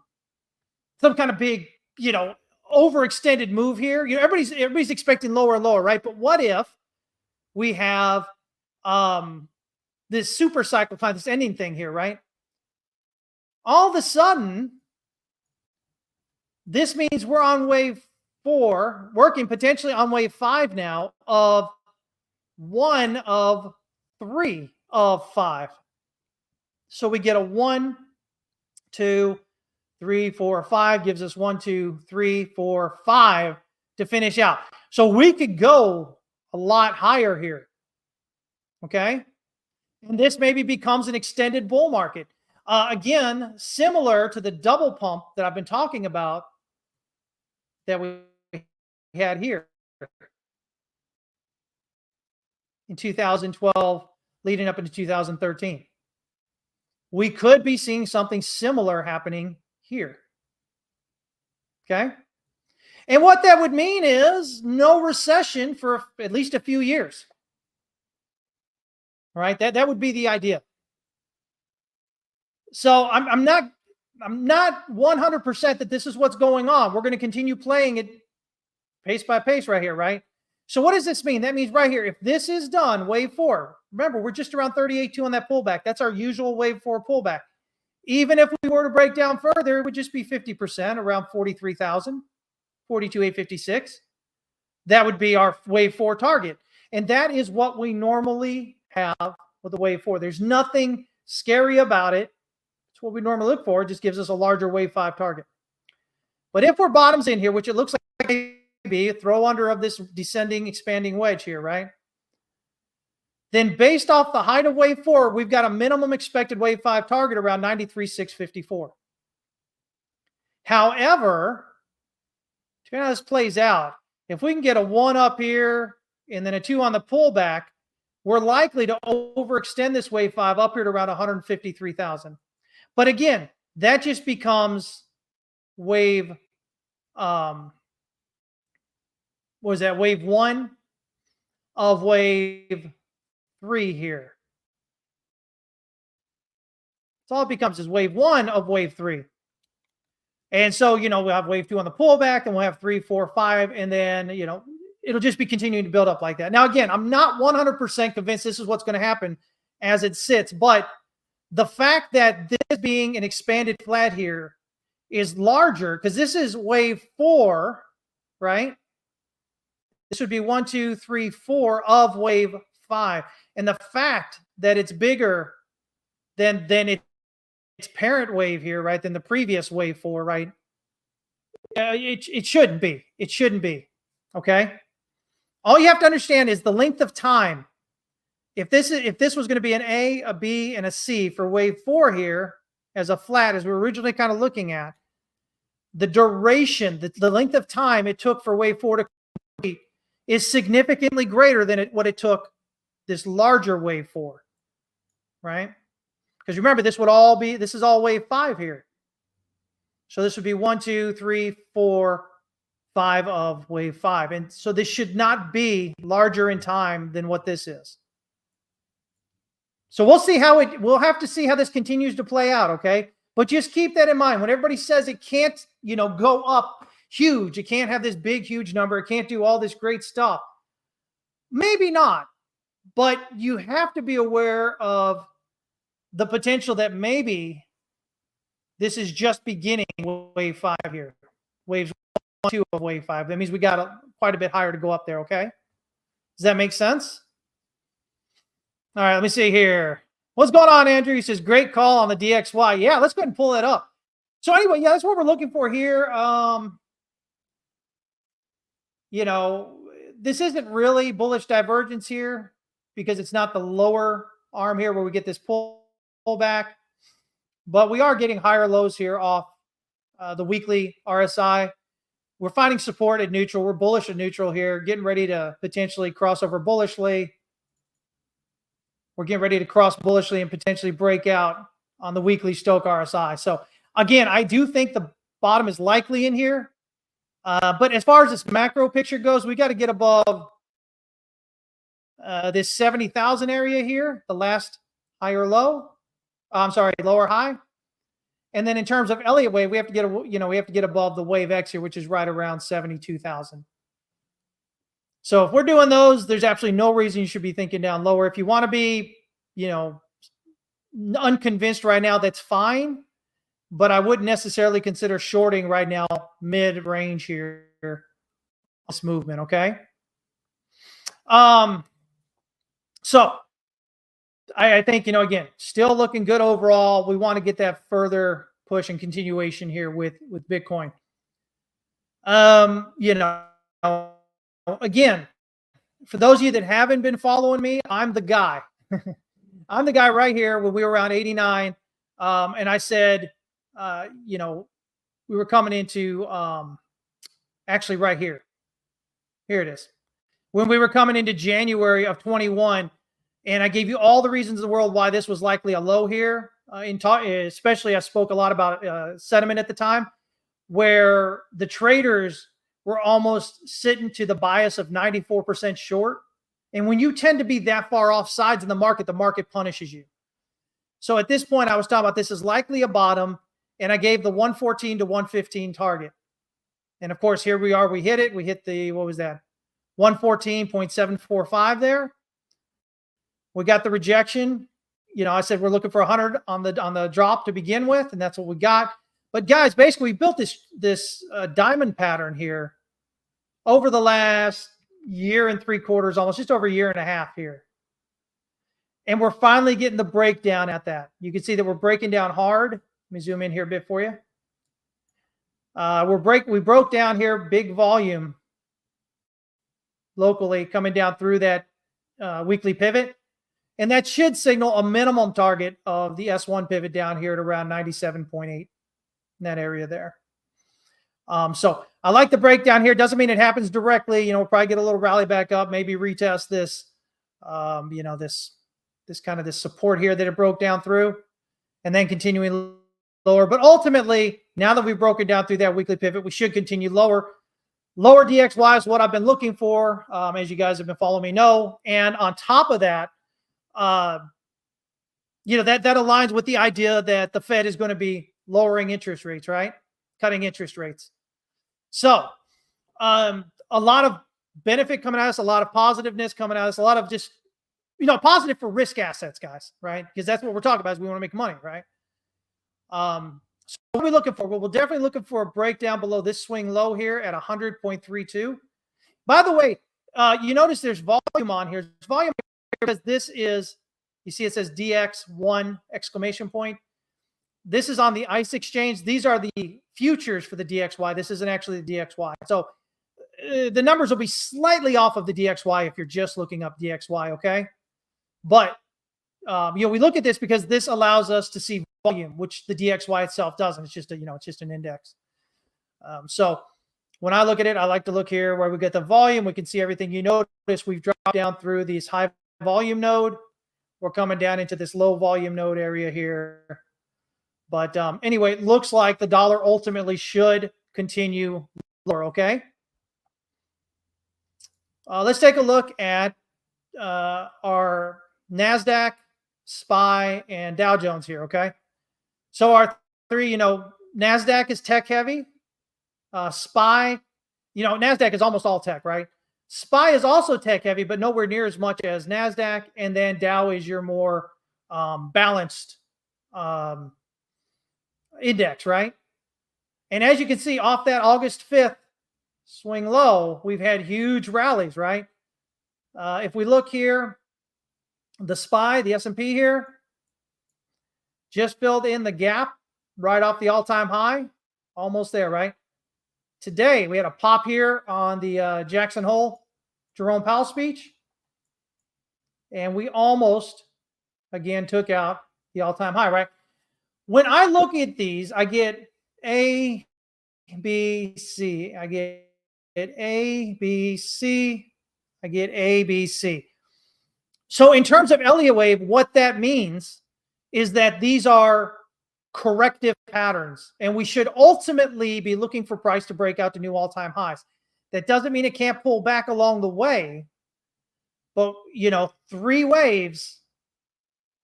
know, overextended move here? You know, everybody's expecting lower and lower, right? But what if we have this super cycle time, this ending thing here, right? All of a sudden, this means we're on wave 4, working potentially on wave 5 now of 1 of 3 of 5. So we get a 1, 2, 3, 4, 5 gives us 1, 2, 3, 4, 5 to finish out. So we could go a lot higher here. Okay. And this maybe becomes an extended bull market. Again, similar to the double pump that I've been talking about that we had here in 2012, leading up into 2013. We could be seeing something similar happening here. Okay. And what that would mean is no recession for at least a few years. All right. That would be the idea. So I'm not 100% that this is what's going on. We're going to continue playing it pace by pace right here, right? So what does this mean? That means right here, if this is done, wave 4, remember, we're just around 38.2 on that pullback. That's our usual wave 4 pullback. Even if we were to break down further, it would just be 50%, around 43,000, 42,856. That would be our wave 4 target. And that is what we normally have with the wave 4. There's nothing scary about it. It's what we normally look for. It just gives us a larger wave 5 target. But if we're bottoms in here, which it looks like maybe a throw under of this descending, expanding wedge here, right? Then based off the height of wave 4, we've got a minimum expected wave 5 target around 93,654. However, depending on how this plays out, if we can get a 1 up here and then a 2 on the pullback, we're likely to overextend this wave 5 up here to around 153,000. But again, that just becomes wave, what was that, wave 1 of wave 3 here. So all it becomes is wave 1 of wave 3. And so, you know, we'll have wave 2 on the pullback, and we'll have 3, 4, 5, and then, you know, it'll just be continuing to build up like that. Now, again, I'm not 100% convinced this is what's going to happen as it sits, but the fact that this being an expanded flat here is larger, because this is wave 4, right? This would be 1, 2, 3, 4 of wave 5. And the fact that it's bigger than its parent wave here, right, than the previous wave 4, right? It shouldn't be. It shouldn't be. Okay? All you have to understand is the length of time. If this was going to be an A, a B, and a C for wave 4 here as a flat, as we were originally kind of looking at, the duration, the length of time it took for wave 4 to complete is significantly greater than what it took this larger wave 4, right? Because remember, this is all wave 5 here. So this would be 1, 2, 3, 4, 5 of wave 5. And so this should not be larger in time than what this is. So we'll have to see how this continues to play out, okay? But just keep that in mind. When everybody says it can't, go up huge, it can't have this big, huge number, it can't do all this great stuff. Maybe not, but you have to be aware of the potential that maybe this is just beginning wave 5 here. Waves 1, 2 of wave 5. That means we got quite a bit higher to go up there, okay? Does that make sense? All right, let me see here. What's going on, Andrew? He says, great call on the DXY. Yeah, let's go ahead and pull that up. So anyway, yeah, that's what we're looking for here. This isn't really bullish divergence here because it's not the lower arm here where we get this pullback. But we are getting higher lows here off the weekly RSI. We're finding support at neutral. We're bullish at neutral here, getting ready to potentially cross over bullishly. We're getting ready to cross bullishly and potentially break out on the weekly Stochh RSI. So again, I do think the bottom is likely in here. But as far as this macro picture goes, we got to get above this 70,000 area here, the last higher low. Lower high. And then in terms of Elliott wave, we have to get above the wave X here, which is right around 72,000. So if we're doing those, there's absolutely no reason you should be thinking down lower. If you want to be, unconvinced right now, that's fine. But I wouldn't necessarily consider shorting right now, mid-range here, this movement, okay? So I think, again, still looking good overall. We want to get that further push and continuation here with Bitcoin. Again, for those of you that haven't been following me, I'm the guy. I'm the guy right here when we were around 89. And I said, we were coming into actually right here. Here it is. When we were coming into January of 21, and I gave you all the reasons in the world why this was likely a low here. Especially, I spoke a lot about sentiment at the time, where the traders were almost sitting to the bias of 94% short. And when you tend to be that far off sides in the market punishes you. So at this point, I was talking about this is likely a bottom, and I gave the 114 to 115 target. And of course, here we are. We hit it. We hit the, what was that? 114.745 there. We got the rejection. I said we're looking for 100 on the drop to begin with, and that's what we got. But guys, basically, we built this diamond pattern here over the last year and 3/4, almost just over a year and a half here. And we're finally getting the breakdown at that. You can see that we're breaking down hard. Let me zoom in here a bit for you. We broke down here, big volume locally coming down through that weekly pivot. And that should signal a minimum target of the S1 pivot down here at around 97.8 in that area there. So I like the breakdown here. Doesn't mean it happens directly. We'll probably get a little rally back up, maybe retest this, this kind of this support here that it broke down through, and then continuing lower. But ultimately, now that we've broken down through that weekly pivot, we should continue lower. Lower DXY is what I've been looking for, as you guys have been following me know. And on top of that, that aligns with the idea that the Fed is going to be lowering interest rates, right? Cutting interest rates. So a lot of benefit coming at us, a lot of positiveness coming at us, a lot of just, positive for risk assets, guys, right? Because that's what we're talking about is we want to make money, right? So what are we looking for? Well, we're definitely looking for a breakdown below this swing low here at 100.32. By the way, you notice there's volume on here. There's volume because this is, you see it says DX1 exclamation point. This is on the ICE exchange. These are the futures for the DXY. This isn't actually the DXY. So the numbers will be slightly off of the DXY if you're just looking up DXY, okay? But we look at this because this allows us to see volume, which the DXY itself doesn't. It's just it's just an index. So when I look at it, I like to look here where we get the volume. We can see everything. You notice we've dropped down through these high volume node. We're coming down into this low volume node area here. But anyway, it looks like the dollar ultimately should continue lower, okay? Let's take a look at our NASDAQ, SPY, and Dow Jones here, okay? So our three, NASDAQ is tech heavy. SPY, NASDAQ is almost all tech, right? SPY is also tech heavy, but nowhere near as much as NASDAQ. And then Dow is your more balanced index, right? And as you can see off that August 5th swing low, we've had huge rallies, right? If we look here, the SPY, the S&P here, just filled in the gap right off the all-time high, almost there, right? Today, we had a pop here on the Jackson Hole Jerome Powell speech, and we almost, again, took out the all-time high, right? When I look at these, I get A, B, C. I get A, B, C. I get A, B, C. So in terms of Elliott wave, what that means is that these are corrective patterns, and we should ultimately be looking for price to break out to new all-time highs. That doesn't mean it can't pull back along the way, but 3 waves,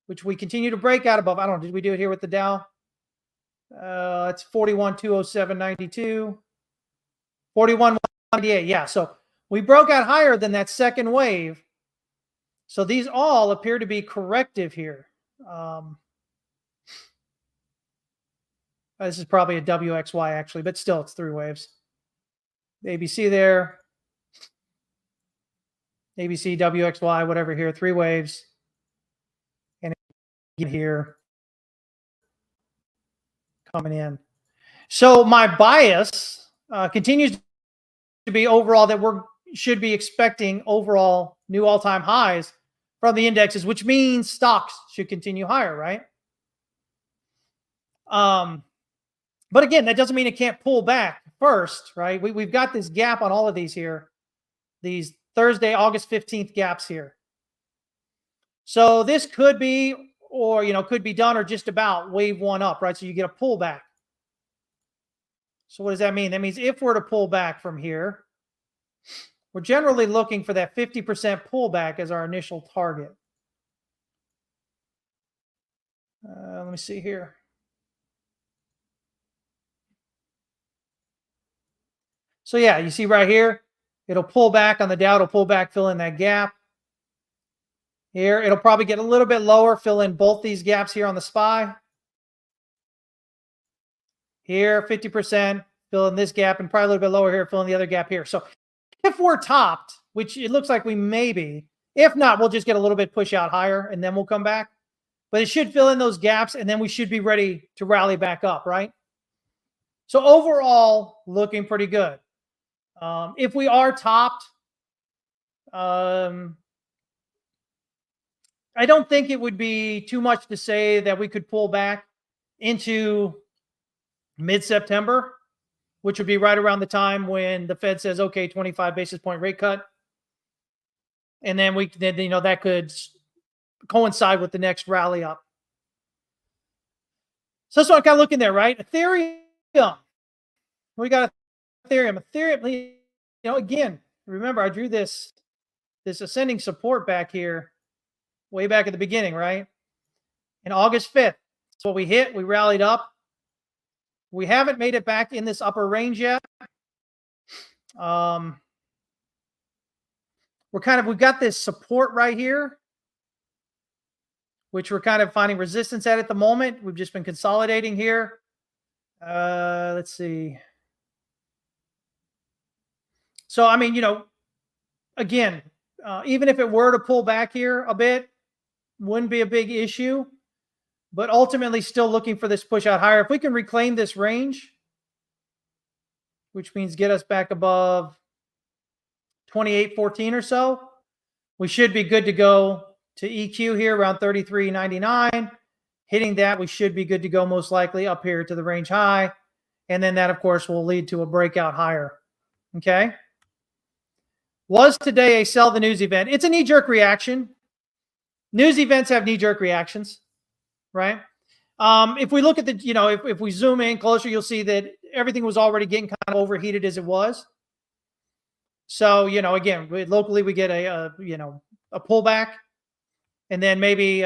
which we continue to break out above. I don't know, did we do it here with the Dow? It's 41,207.92, 41,198. Yeah, so we broke out higher than that second wave. So these all appear to be corrective here. This is probably a WXY actually, but still it's 3 waves. ABC there, ABC, WXY, whatever here, 3 waves. And here coming in. So my bias continues to be overall that we should be expecting overall new all-time highs from the indexes, which means stocks should continue higher, right? But again, that doesn't mean it can't pull back first, right? We've got this gap on all of these here, these Thursday, August 15th gaps here. So this could be, or, could be done or just about wave 1 up, right? So you get a pullback. So what does that mean? That means if we're to pull back from here, we're generally looking for that 50% pullback as our initial target. Let me see here. So yeah, you see right here, it'll pull back on the Dow, it'll pull back, fill in that gap. Here, it'll probably get a little bit lower, fill in both these gaps here on the SPY. Here, 50%, fill in this gap, and probably a little bit lower here, fill in the other gap here. So if we're topped, which it looks like we may be, if not, we'll just get a little bit push out higher, and then we'll come back. But it should fill in those gaps, and then we should be ready to rally back up, right? So overall, looking pretty good. If we are topped, I don't think it would be too much to say that we could pull back into mid-September, which would be right around the time when the Fed says, okay, 25 basis point rate cut. And then that could coincide with the next rally up. So that's what I'm kind of looking there, right? Ethereum. We got Ethereum. Ethereum, again, remember I drew this ascending support back here way back at the beginning, right? In August 5th. So we hit, we rallied up. We haven't made it back in this upper range yet. We've got this support right here, which we're kind of finding resistance at the moment. We've just been consolidating here. Let's see. So, I mean, again, even if it were to pull back here a bit, wouldn't be a big issue, but ultimately still looking for this push out higher. If we can reclaim this range, which means get us back above 28.14 or so. We should be good to go to EQ here around 33.99. Hitting that, we should be good to go most likely up here to the range high. And then that, of course, will lead to a breakout higher. Okay. Was today a sell the news event? It's a knee-jerk reaction. News events have knee-jerk reactions, right? If we look at the, if we zoom in closer, you'll see that everything was already getting kind of overheated as it was. So, again, locally we get a pullback, and then maybe,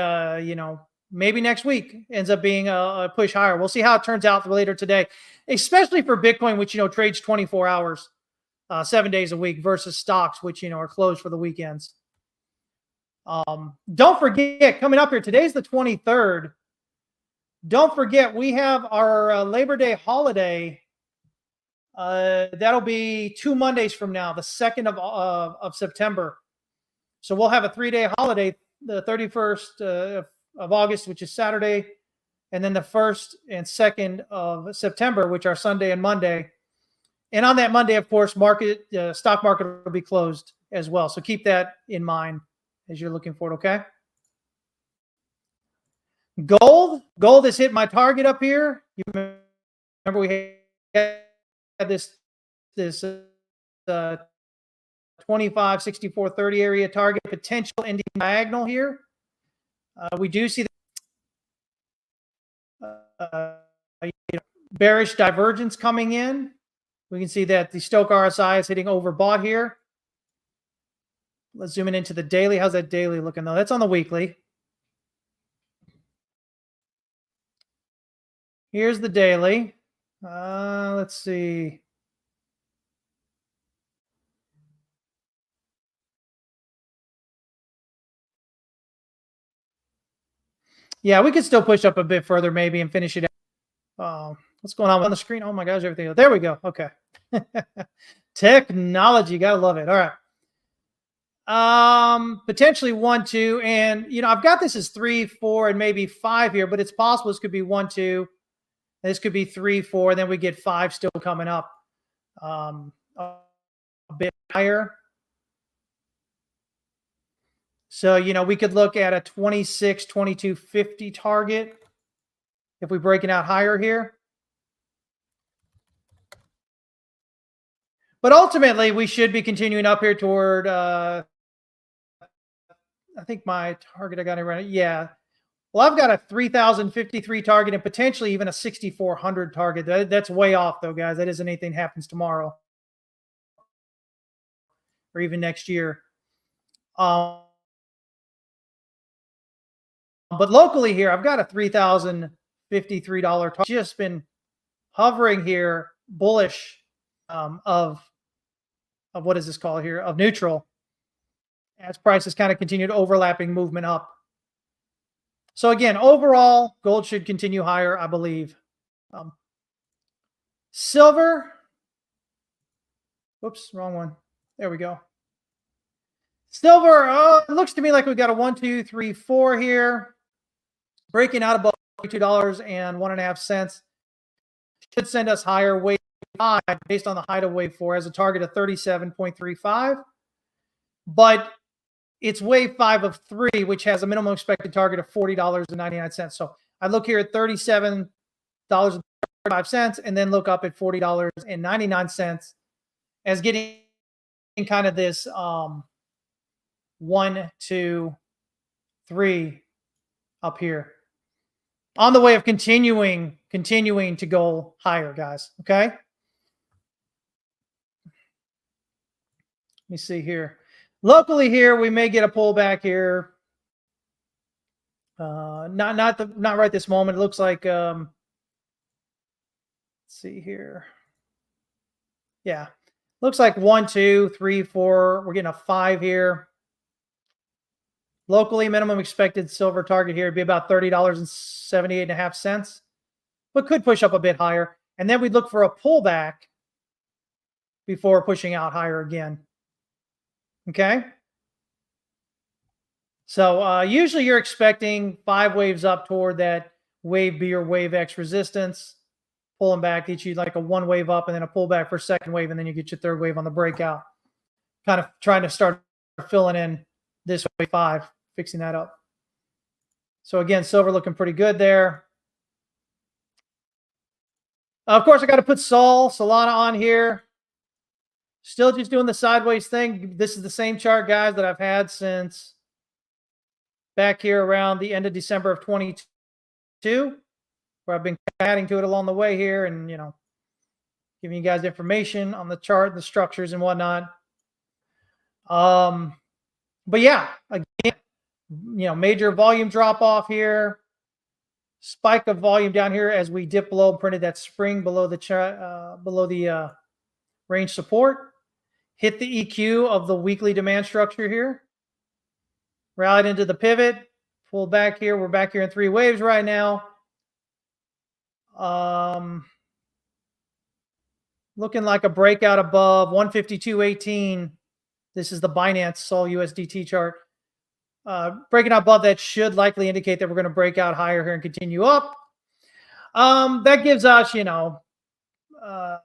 maybe next week ends up being a push higher. We'll see how it turns out later today, especially for Bitcoin, which, trades 24 hours, 7 days a week versus stocks, which, are closed for the weekends. Don't forget, coming up here, today's the 23rd. Don't forget, we have our Labor Day holiday. That'll be 2 Mondays from now, the 2nd of September. So we'll have a 3-day holiday, the 31st of August, which is Saturday, and then the 1st and 2nd of September, which are Sunday and Monday. And on that Monday, of course, stock market will be closed as well. So keep that in mind as you're looking for it, okay? Gold has hit my target up here. You remember we had this 25, 64, 30 area target potential ending diagonal here. We do see bearish divergence coming in. We can see that the Stochh RSI is hitting overbought here. Let's zoom in into the daily. How's that daily looking though? That's on the weekly. Here's the daily. Let's see. Yeah, we could still push up a bit further maybe and finish it out. What's going on the screen? Oh my gosh, everything. There we go. Okay. Technology, gotta love it. All right. Potentially 1, 2, and I've got this as 3, 4, and maybe 5 here, but it's possible this could be 1, 2. This could be 3, 4, and then we get 5 still coming up a bit higher. So, we could look at a 26, 22.50 target if we break it out higher here. But ultimately, we should be continuing up here toward, I think my target I got it right. Yeah. Well, I've got a 3,053 target and potentially even a 6,400 target. That's way off, though, guys. That isn't anything happens tomorrow or even next year. But locally here, I've got a $3,053 target. Just been hovering here, bullish of what is this called here? Of neutral, as prices kind of continued overlapping movement up. So again, overall, gold should continue higher, I believe. Silver. Whoops, wrong one. There we go. Silver, it looks to me like we've got a 1, 2, 3, 4 here. Breaking out above $2.01.5. Should send us higher. Wave 5 based on the height of wave 4 as a target of 37.35. But it's wave 5 of 3, which has a minimum expected target of $40.99. So I look here at $37.35 and then look up at $40.99 as getting kind of this 1, 2, 3 up here on the way of continuing to go higher, guys. Okay. Let me see here. Locally here, we may get a pullback here. Not right this moment. It looks like let's see here. Yeah. Looks like 1, 2, 3, 4. We're getting a 5 here. Locally, minimum expected silver target here would be about $30.78.5, but could push up a bit higher. And then we'd look for a pullback before pushing out higher again. Okay. So usually you're expecting 5 waves up toward that wave B or wave X resistance, pulling back, get you like a 1 wave up and then a pullback for second wave, and then you get your third wave on the breakout. kind of trying to start filling in this wave 5, fixing that up. So again, silver looking pretty good there. Of course, I got to put Solana on here. Still just doing the sideways thing. This is the same chart, guys, that I've had since back here around the end of December of 22, where I've been adding to it along the way here and, you know, giving you guys information on the chart, the structures and whatnot. But yeah, again, you know, major volume drop off here. Spike of volume down here as we dip below, printed that spring below the range support. Hit the EQ of the weekly demand structure here. Rallied into the pivot. Pull back here. We're back here in 3 waves right now. Looking like a breakout above 152.18. This is the Binance Sol USDT chart. Breaking out above that should likely indicate that we're going to break out higher here and continue up. That gives us, you know, a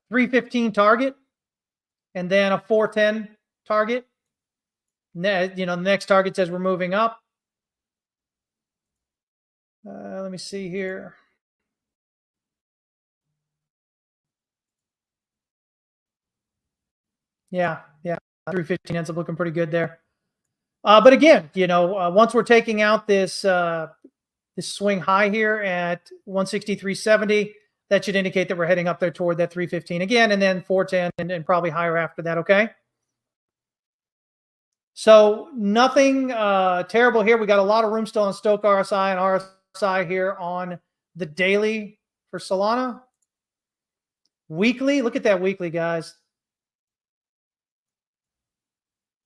315 target and then a 410 target. You know, the next target says we're moving up. Let me see here. Yeah, 315 ends up looking pretty good there. But again, you know, once we're taking out this this swing high here at 163.70, that should indicate that we're heading up there toward that 315 again, and then 410 and probably higher after that. Okay. So nothing terrible here. We got a lot of room still on Stochastic RSI and RSI here on the daily for Solana. Weekly, look at that weekly, guys.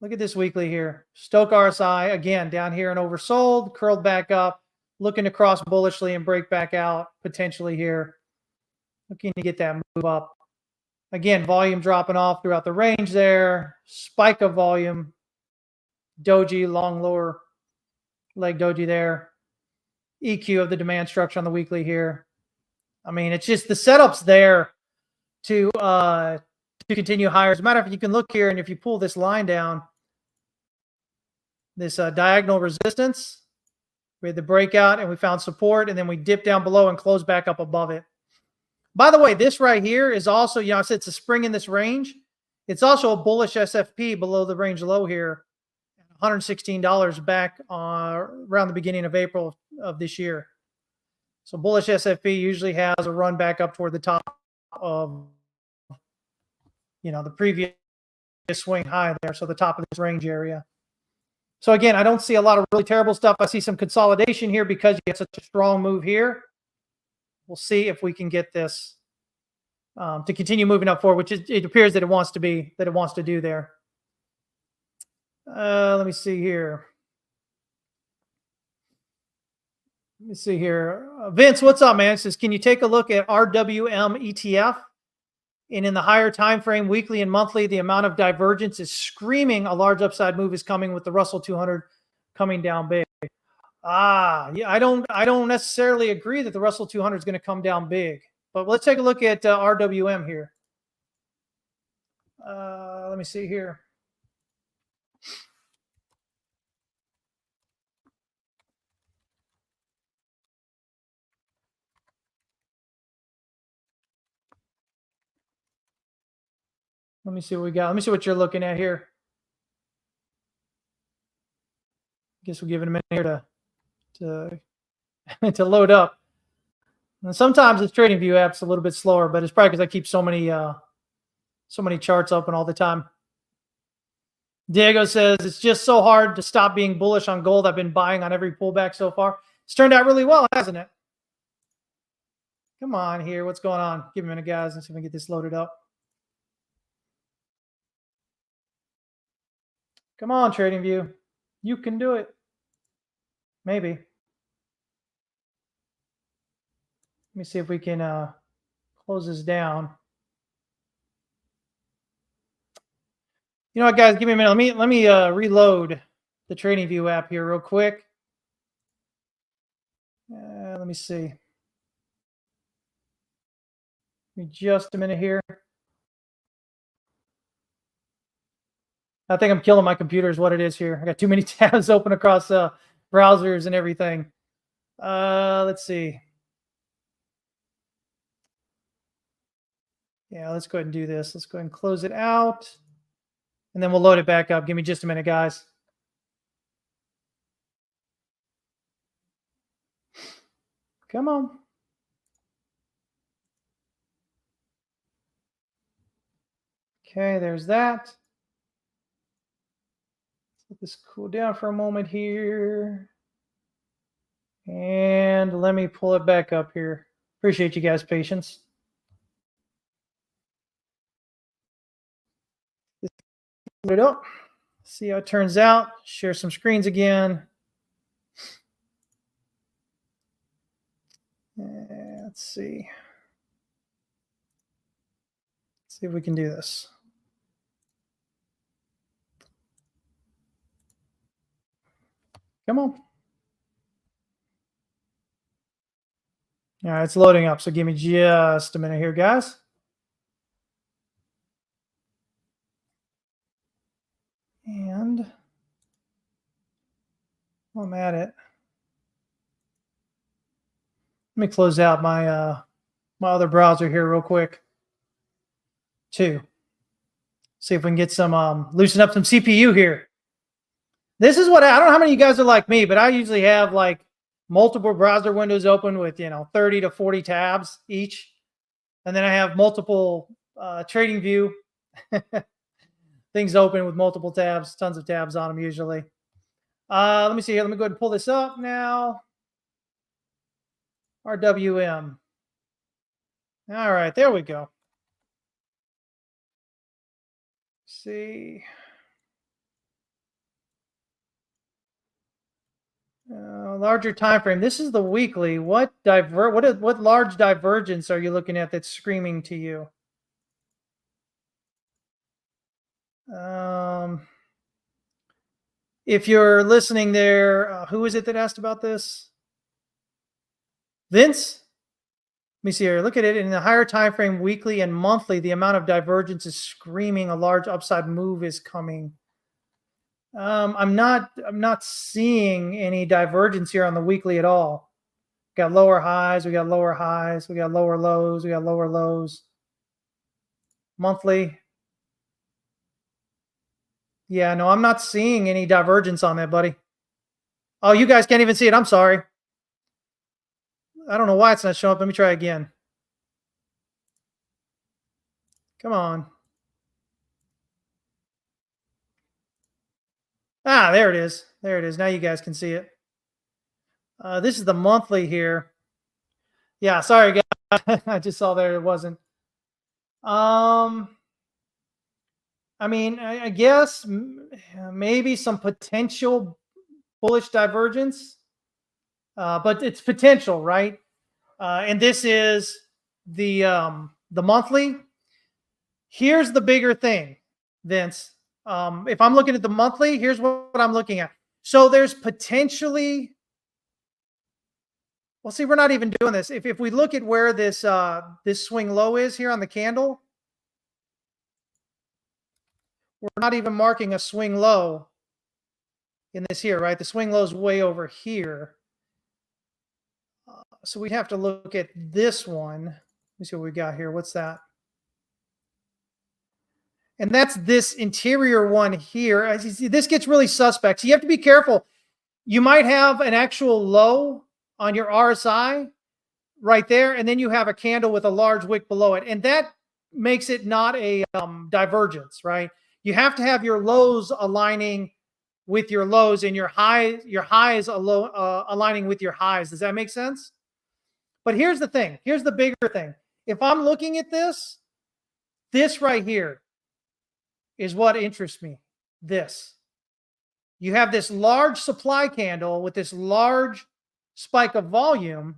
Look at this weekly here. Stochastic RSI, again, down here and oversold, curled back up, looking to cross bullishly and break back out potentially here. Looking to get that move up. Again, volume dropping off throughout the range there. Spike of volume. Doji, long lower leg doji there. EQ of the demand structure on the weekly here. I mean, it's just the setup's there to continue higher. As a matter of fact, you can look here, and if you pull this line down, this diagonal resistance, we had the breakout and we found support, and then we dipped down below and closed back up above it. By the way, this right here is also, you know, I said it's a spring in this range. It's also a bullish SFP below the range low here, $116 back around the beginning of April of this year. So bullish SFP usually has a run back up toward the top of, you know, the previous swing high there. So the top of this range area. So again, I don't see a lot of really terrible stuff. I see some consolidation here because you get such a strong move here. We'll see if we can get this to continue moving up forward, which it appears that it wants to be, that it wants to do there. Let me see here. Vince, what's up, man? It says, can you take a look at RWM ETF? And in the higher time frame, weekly and monthly, the amount of divergence is screaming a large upside move is coming with the Russell 200 coming down big. Yeah, I don't necessarily agree that the Russell 200 is going to come down big. But let's take a look at RWM here. Let me see here. Let me see what we got. Let me see what you're looking at here. Guess we'll give it a minute here to load up. And sometimes this TradingView app's a little bit slower, but it's probably because I keep so many charts open all the time. Diego says, it's just so hard to stop being bullish on gold. I've been buying on every pullback so far. It's turned out really well, hasn't it? Come on here. What's going on? Give me a minute, guys. Let's see if we can get this loaded up. Come on, TradingView. You can do it. Maybe. Let me see if we can close this down. You know what, guys? Give me a minute. Let me reload the TradingView app here real quick. Let me see. Give me just a minute here. I think I'm killing my computer is what it is here. I got too many tabs open across browsers and everything. Let's see. Yeah, let's go ahead and do this. Let's go ahead and close it out. And then we'll load it back up. Give me just a minute, guys. Come on. Okay, there's that. Let this cool down for a moment here. And let me pull it back up here. Appreciate you guys' patience. Put it up. See how it turns out. Share some screens again. Let's see. Let's see if we can do this. Come on. All right, it's loading up. So give me just a minute here, guys. And I'm at it. Let me close out my my other browser here real quick, too. See if we can get some loosen up some CPU here. This is what I don't know how many of you guys are like me, but I usually have like multiple browser windows open with 30 to 40 tabs each, and then I have multiple trading view things open with multiple tabs, tons of tabs on them usually. Let me see here. Let me go ahead and pull this up now. RWM. All right, there we go. See. Larger time frame. This is the weekly. What large divergence are you looking at that's screaming to you? If you're listening there, who is it that asked about this? Vince? Let me see here. Look at it in the higher time frame, weekly and monthly. The amount of divergence is screaming. A large upside move is coming. I'm not seeing any divergence here on the weekly at all. We got lower highs. We got lower highs. We got lower lows. We got lower lows. Monthly. Yeah, no, I'm not seeing any divergence on that, buddy. Oh, you guys can't even see it. I'm sorry. I don't know why it's not showing up. Let me try again. Come on. Ah, there it is. There it is. Now you guys can see it. This is the monthly here. Yeah, sorry, guys. I just saw there it wasn't. I mean, I guess maybe some potential bullish divergence, but it's potential, right? And this is the monthly. Here's the bigger thing, Vince. If I'm looking at the monthly, here's what I'm looking at. So there's potentially, well, see, we're not even doing this. If we look at where this this swing low is here on the candle, we're not even marking a swing low in this here, right? The swing low is way over here. So we'd have to look at this one. Let me see what we got here. What's that? And that's this interior one here. As you see, this gets really suspect. So you have to be careful. You might have an actual low on your RSI right there, and then you have a candle with a large wick below it. And that makes it not a divergence, right? You have to have your lows aligning with your lows and your highs aligning with your highs. Does that make sense? But here's the thing. Here's the bigger thing. If I'm looking at this right here is what interests me. This. You have this large supply candle with this large spike of volume,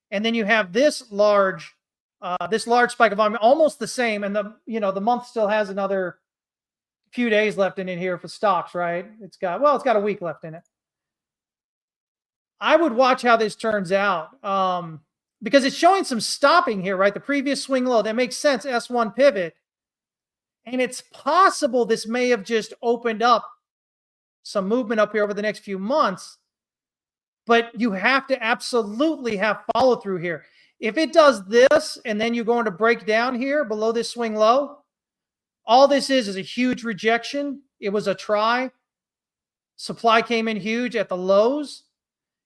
and then you have this large spike of volume, almost the same. And the month still has another few days left in it here for stocks, right? It's got a week left in it. I would watch how this turns out because it's showing some stopping here, right? The previous swing low, that makes sense. S1 pivot. And it's possible this may have just opened up some movement up here over the next few months, but you have to absolutely have follow through here. If it does this and then you're going to break down here below this swing low, all this is a huge rejection. It was a try. Supply came in huge at the lows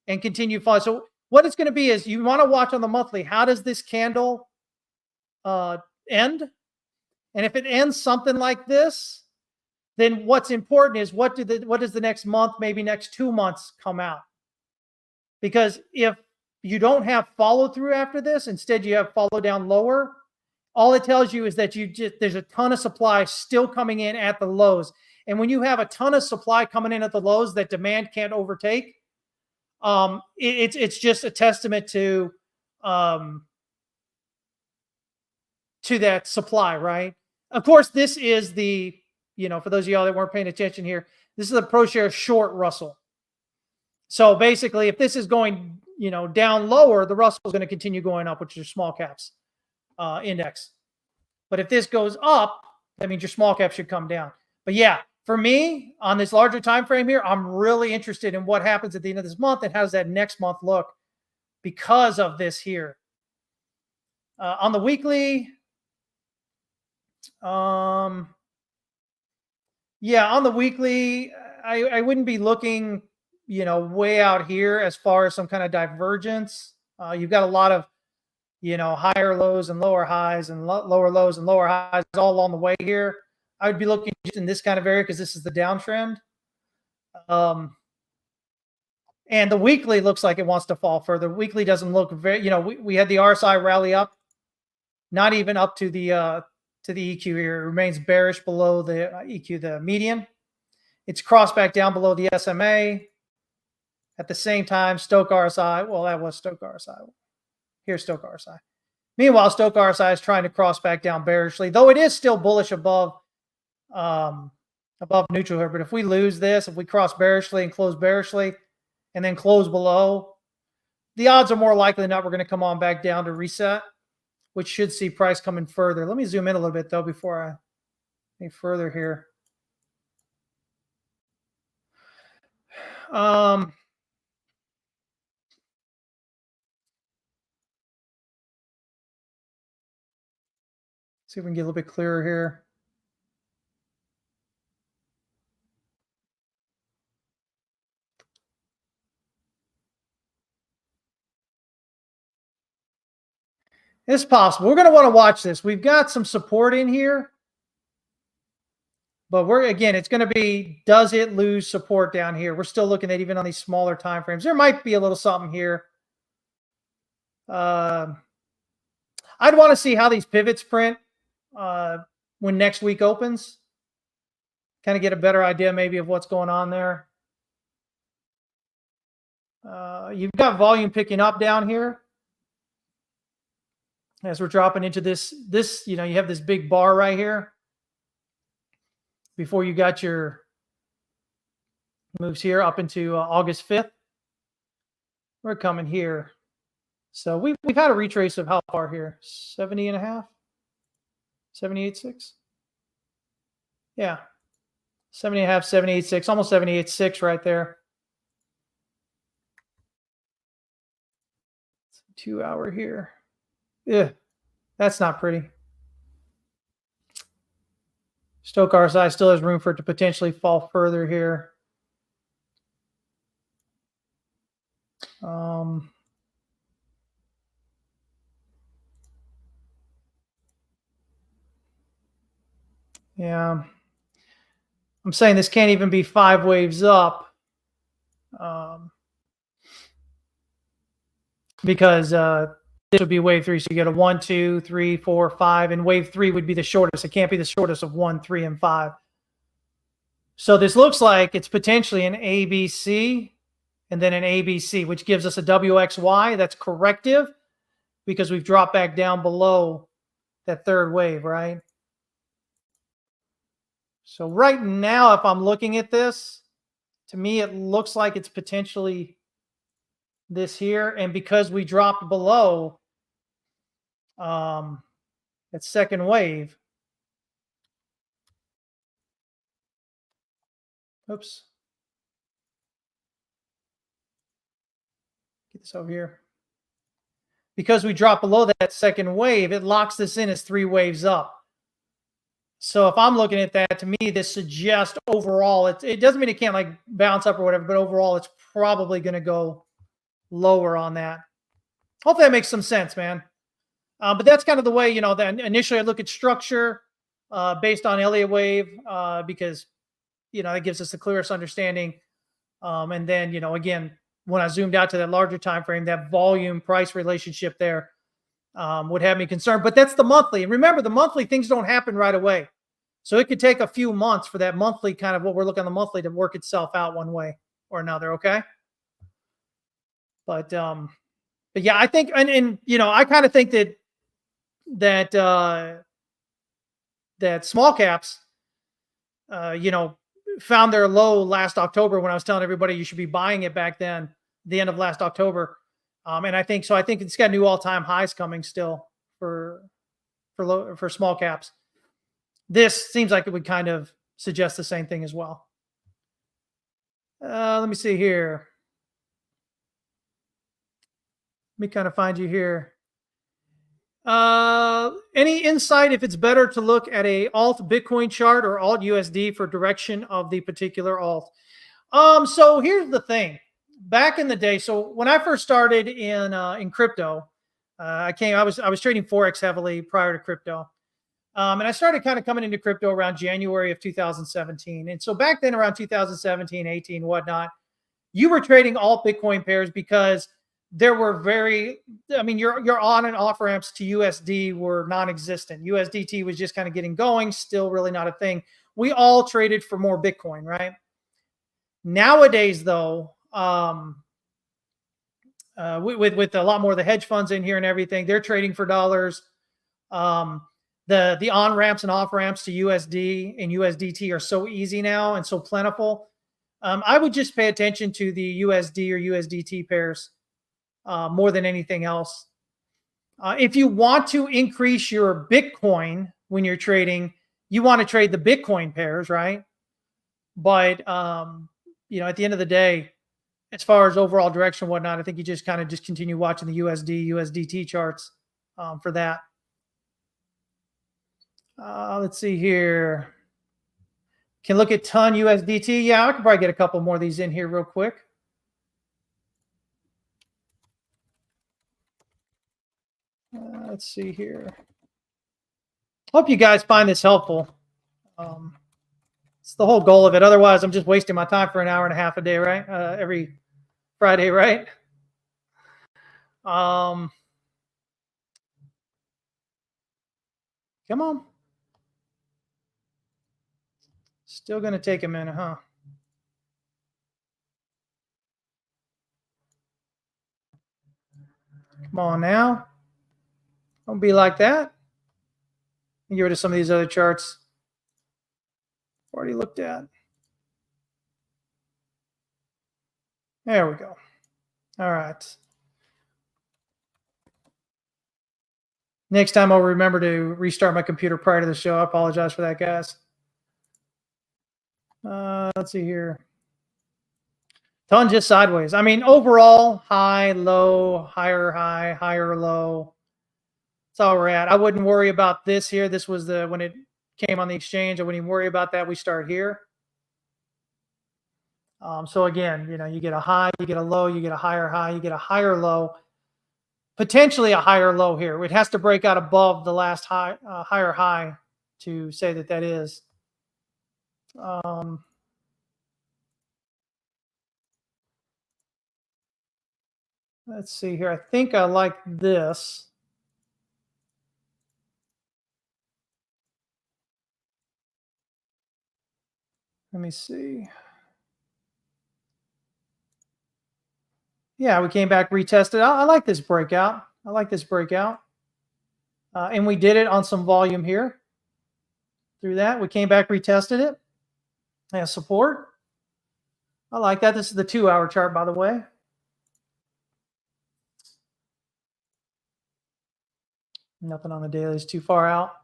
and continued falling. So what it's going to be is you want to watch on the monthly. How does this candle end? And if it ends something like this, then what's important is what does the next month, maybe next 2 months come out? Because if you don't have follow through after this, instead you have follow down lower, all it tells you is that there's a ton of supply still coming in at the lows. And when you have a ton of supply coming in at the lows that demand can't overtake, it's just a testament to that supply, right? Of course, this is the, for those of y'all that weren't paying attention here, this is a ProShares short Russell. So basically, if this is going, down lower, the Russell is going to continue going up, which is your small caps index. But if this goes up, that means your small cap should come down. But yeah, for me, on this larger time frame here, I'm really interested in what happens at the end of this month and how does that next month look because of this here. On the weekly, on the weekly, I wouldn't be looking, way out here as far as some kind of divergence. You've got a lot of, higher lows and lower highs and lower lows and lower highs all along the way here. I would be looking just in this kind of area because this is the downtrend. And the weekly looks like it wants to fall further. Weekly doesn't look very, we had the RSI rally up, not even up to the EQ here. It remains bearish below the EQ, the median. It's crossed back down below the SMA. At the same time, Stochh RSI, well, that was Stochh RSI. Here's Stochh RSI. Meanwhile, Stochh RSI is trying to cross back down bearishly, though it is still bullish above neutral here. But if we lose this, if we cross bearishly and close bearishly and then close below, the odds are more likely than not we're going to come on back down to reset, which should see price coming further. Let me zoom in a little bit, though, before I any further here. See if we can get a little bit clearer here. It's possible. We're going to want to watch this. We've got some support in here. But it's going to be, does it lose support down here? We're still looking at even on these smaller time frames. There might be a little something here. I'd want to see how these pivots print when next week opens. Kind of get a better idea maybe of what's going on there. You've got volume picking up down here. As we're dropping into this, you have this big bar right here. Before you got your moves here up into August 5th. We're coming here. So we've had a retrace of how far here? 70.5? 78.6? Yeah. 70.5, 78.6, almost 78.6 right there. 2 hour here. Yeah, that's not pretty. Stochh RSI still has room for it to potentially fall further here. Yeah. I'm saying this can't even be 5 waves up because this would be wave 3. So you get a 1, 2, 3, 4, 5, and wave 3 would be the shortest. It can't be the shortest of 1, 3, and 5. So this looks like it's potentially an ABC and then an ABC, which gives us a WXY. That's corrective because we've dropped back down below that third wave, right? So right now, if I'm looking at this, to me, it looks like it's potentially this here. And because we dropped below that second wave, Oops. Get this over here. Because we drop below that second wave, it locks this in as 3 waves up. So if I'm looking at that, to me, this suggests overall, it doesn't mean it can't like bounce up or whatever, but overall, it's probably going to go lower on that. Hopefully that makes some sense, man. But that's kind of the way, then initially I look at structure based on Elliott wave because, it gives us the clearest understanding. And then, again, when I zoomed out to that larger time frame, that volume price relationship there would have me concerned. But that's the monthly. And remember, the monthly things don't happen right away. So it could take a few months for that monthly kind of what we're looking at the monthly to work itself out one way or another. Okay. But yeah, I think, and I kind of think that small caps, found their low last October when I was telling everybody you should be buying it back then, the end of last October. And I think it's got new all-time highs coming still for small caps. This seems like it would kind of suggest the same thing as well. Let me see here. Let me kind of find you here. Any insight if it's better to look at a alt Bitcoin chart or alt USD for direction of the particular alt? So here's the thing. Back in the day, so when I first started in crypto, I was trading Forex heavily prior to crypto. And I started kind of coming into crypto around January of 2017. And so back then around 2017, 18, whatnot, you were trading alt Bitcoin pairs because there were your on and off ramps to USD were non-existent. USDT was just kind of getting going, still really not a thing. We all traded for more Bitcoin, right? Nowadays, though, with a lot more of the hedge funds in here and everything, they're trading for dollars. The on ramps and off ramps to USD and USDT are so easy now and so plentiful. I would just pay attention to the USD or USDT pairs more than anything else. If you want to increase your Bitcoin when you're trading, you want to trade the Bitcoin pairs, right? But at the end of the day, as far as overall direction and whatnot, I think you just kind of continue watching the USD, USDT charts for that. Let's see here. Can look at ton USDT. Yeah, I could probably get a couple more of these in here real quick. Let's see here. Hope you guys find this helpful. It's the whole goal of it. Otherwise, I'm just wasting my time for an hour and a half a day, right? Every Friday, right? Come on. Still going to take a minute, huh? Come on now. Don't be like that. Get rid of some of these other charts already looked at. There we go. All right. Next time I'll remember to restart my computer prior to the show. I apologize for that, guys. Let's see here. Ton just sideways. I mean, overall, high, low, higher, high, higher, low. That's all we're at. I wouldn't worry about this here. This was when it came on the exchange. I wouldn't even worry about that. We start here. So again, you get a high, you get a low, you get a higher high, you get a higher low, potentially a higher low here. It has to break out above the last higher high to say that is. Let's see here. I think I like this. Let me see. Yeah, we came back, retested. I like this breakout. I like this breakout. And we did it on some volume here. Through that, we came back, retested it. Yeah, support. I like that. This is the 2-hour chart, by the way. Nothing on the daily is too far out.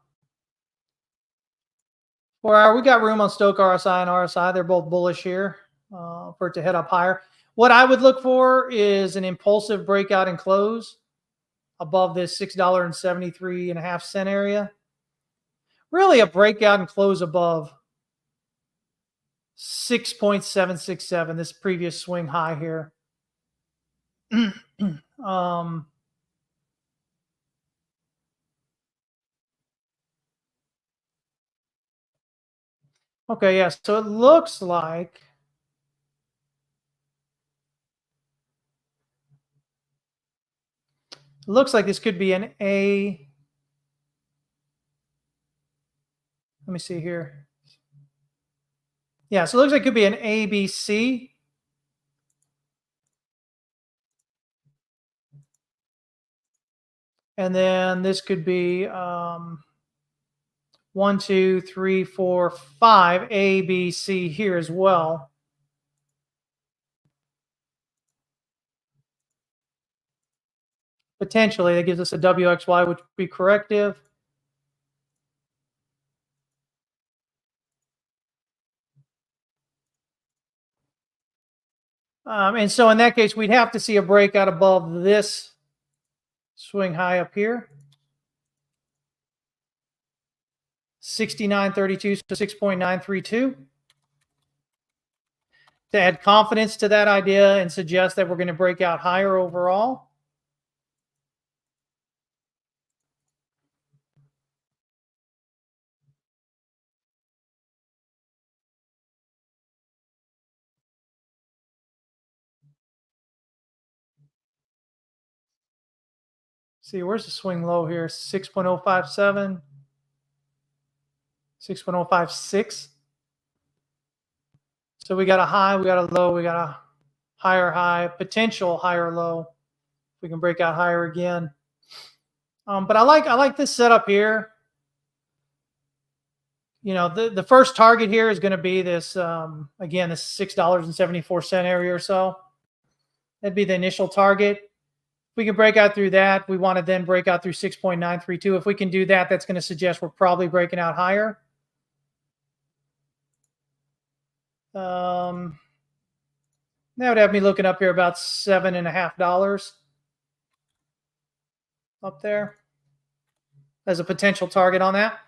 Or we got room on Stochk RSI and RSI. They're both bullish here for it to head up higher. What I would look for is an impulsive breakout and close above this $6.73.5 area. Really a breakout and close above 6.767, this previous swing high here. Okay, yeah, so it looks like this could be an A. Let me see here. Yeah, so it looks like it could be an ABC. And then this could be 1, 2, 3, 4, 5, A, B, C here as well. Potentially, that gives us a WXY, which would be corrective. And so in that case, we'd have to see a breakout above this swing high up here. 69.32, so 6.932. To add confidence to that idea and suggest that we're going to break out higher overall. See, where's the swing low here? 6.057, 6.056. So we got a high, we got a low, we got a higher high, potential higher low. We can break out higher again. But I like this setup here. You know, the first target here is going to be this, again, this $6.74 area or so. That'd be the initial target. If we can break out through that, we want to then break out through 6.932. If we can do that, that's going to suggest we're probably breaking out higher. That would have me looking up here about $7.50 up there as a potential target on that.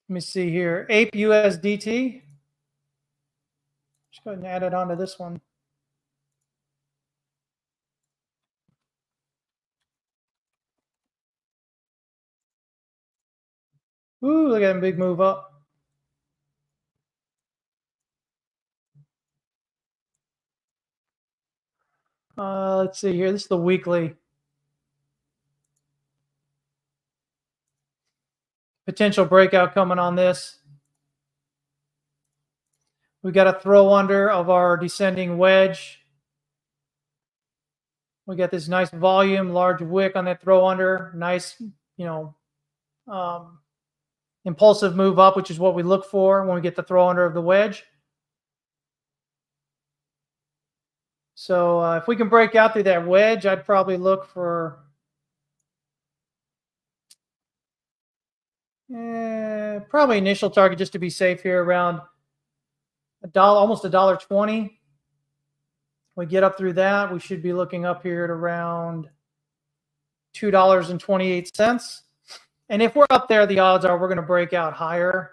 Let me see here. Ape USDT. Just go ahead and add it onto this one. Ooh, look at that big move up. Let's see here. This is the weekly. Potential breakout coming on this. We got a throw under of our descending wedge. We got this nice volume, large wick on that throw under. Nice, you know, impulsive move up, which is what we look for when we get the throw under of the wedge. So if we can break out through that wedge, I'd probably look for probably initial target just to be safe here around almost $1.20. We get up through that, we should be looking up here at around $2.28. And if we're up there, the odds are we're going to break out higher.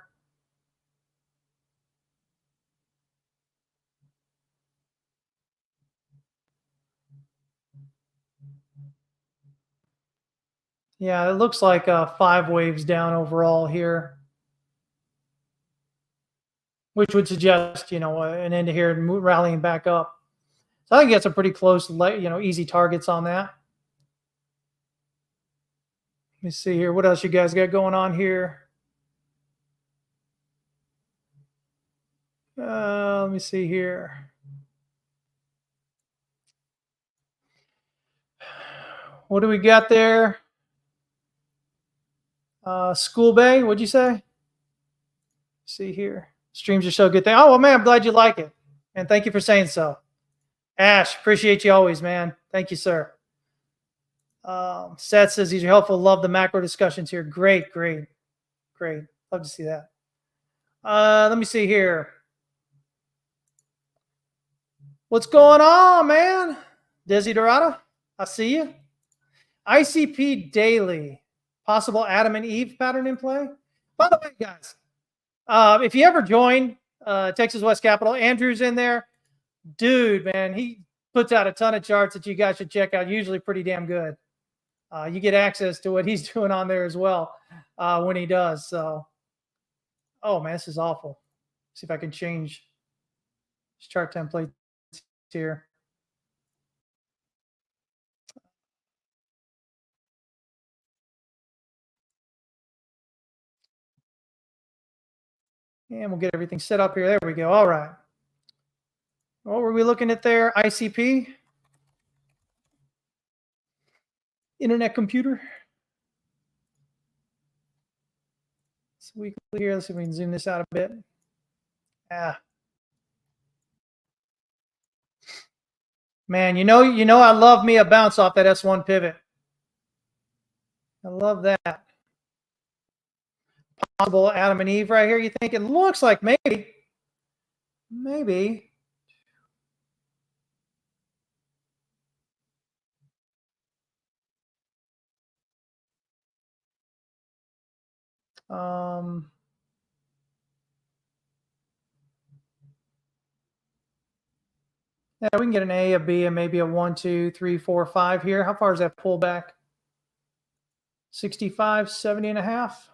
Yeah, it looks like 5 waves down overall here, which would suggest, you know, an end here and rallying back up. So I think that's a pretty close, you know, easy targets on that. Let me see here. What else you guys got going on here? Let me see here. What do we got there? School Bay, what'd you say? See here. Streams are so good. Oh, well, man, I'm glad you like it. And thank you for saying so. Ash, appreciate you always, man. Thank you, sir. Seth says these are helpful. Love the macro discussions here. Great, great, great. Love to see that. Let me see here. What's going on, man? Desiderata, I see you. ICP daily. Possible Adam and Eve pattern in play. By the way, guys, if you ever join Texas West Capital, Andrew's in there. Dude, man, he puts out a ton of charts that you guys should check out. Usually pretty damn good. You get access to what he's doing on there as well when he does. So, oh, man, this is awful. See if I can change this chart template here. And we'll get everything set up here. There we go. All right. What were we looking at there? ICP? Internet computer? It's weekly here. Let's see if we can zoom this out a bit. Man, you know, I love me a bounce off that S1 pivot. I love that. Possible Adam and Eve right here. You think it looks like maybe. Yeah, we can get an A, a B, and maybe a 1, 2, 3, 4, 5 here. How far is that pullback? 65, 70 and a half.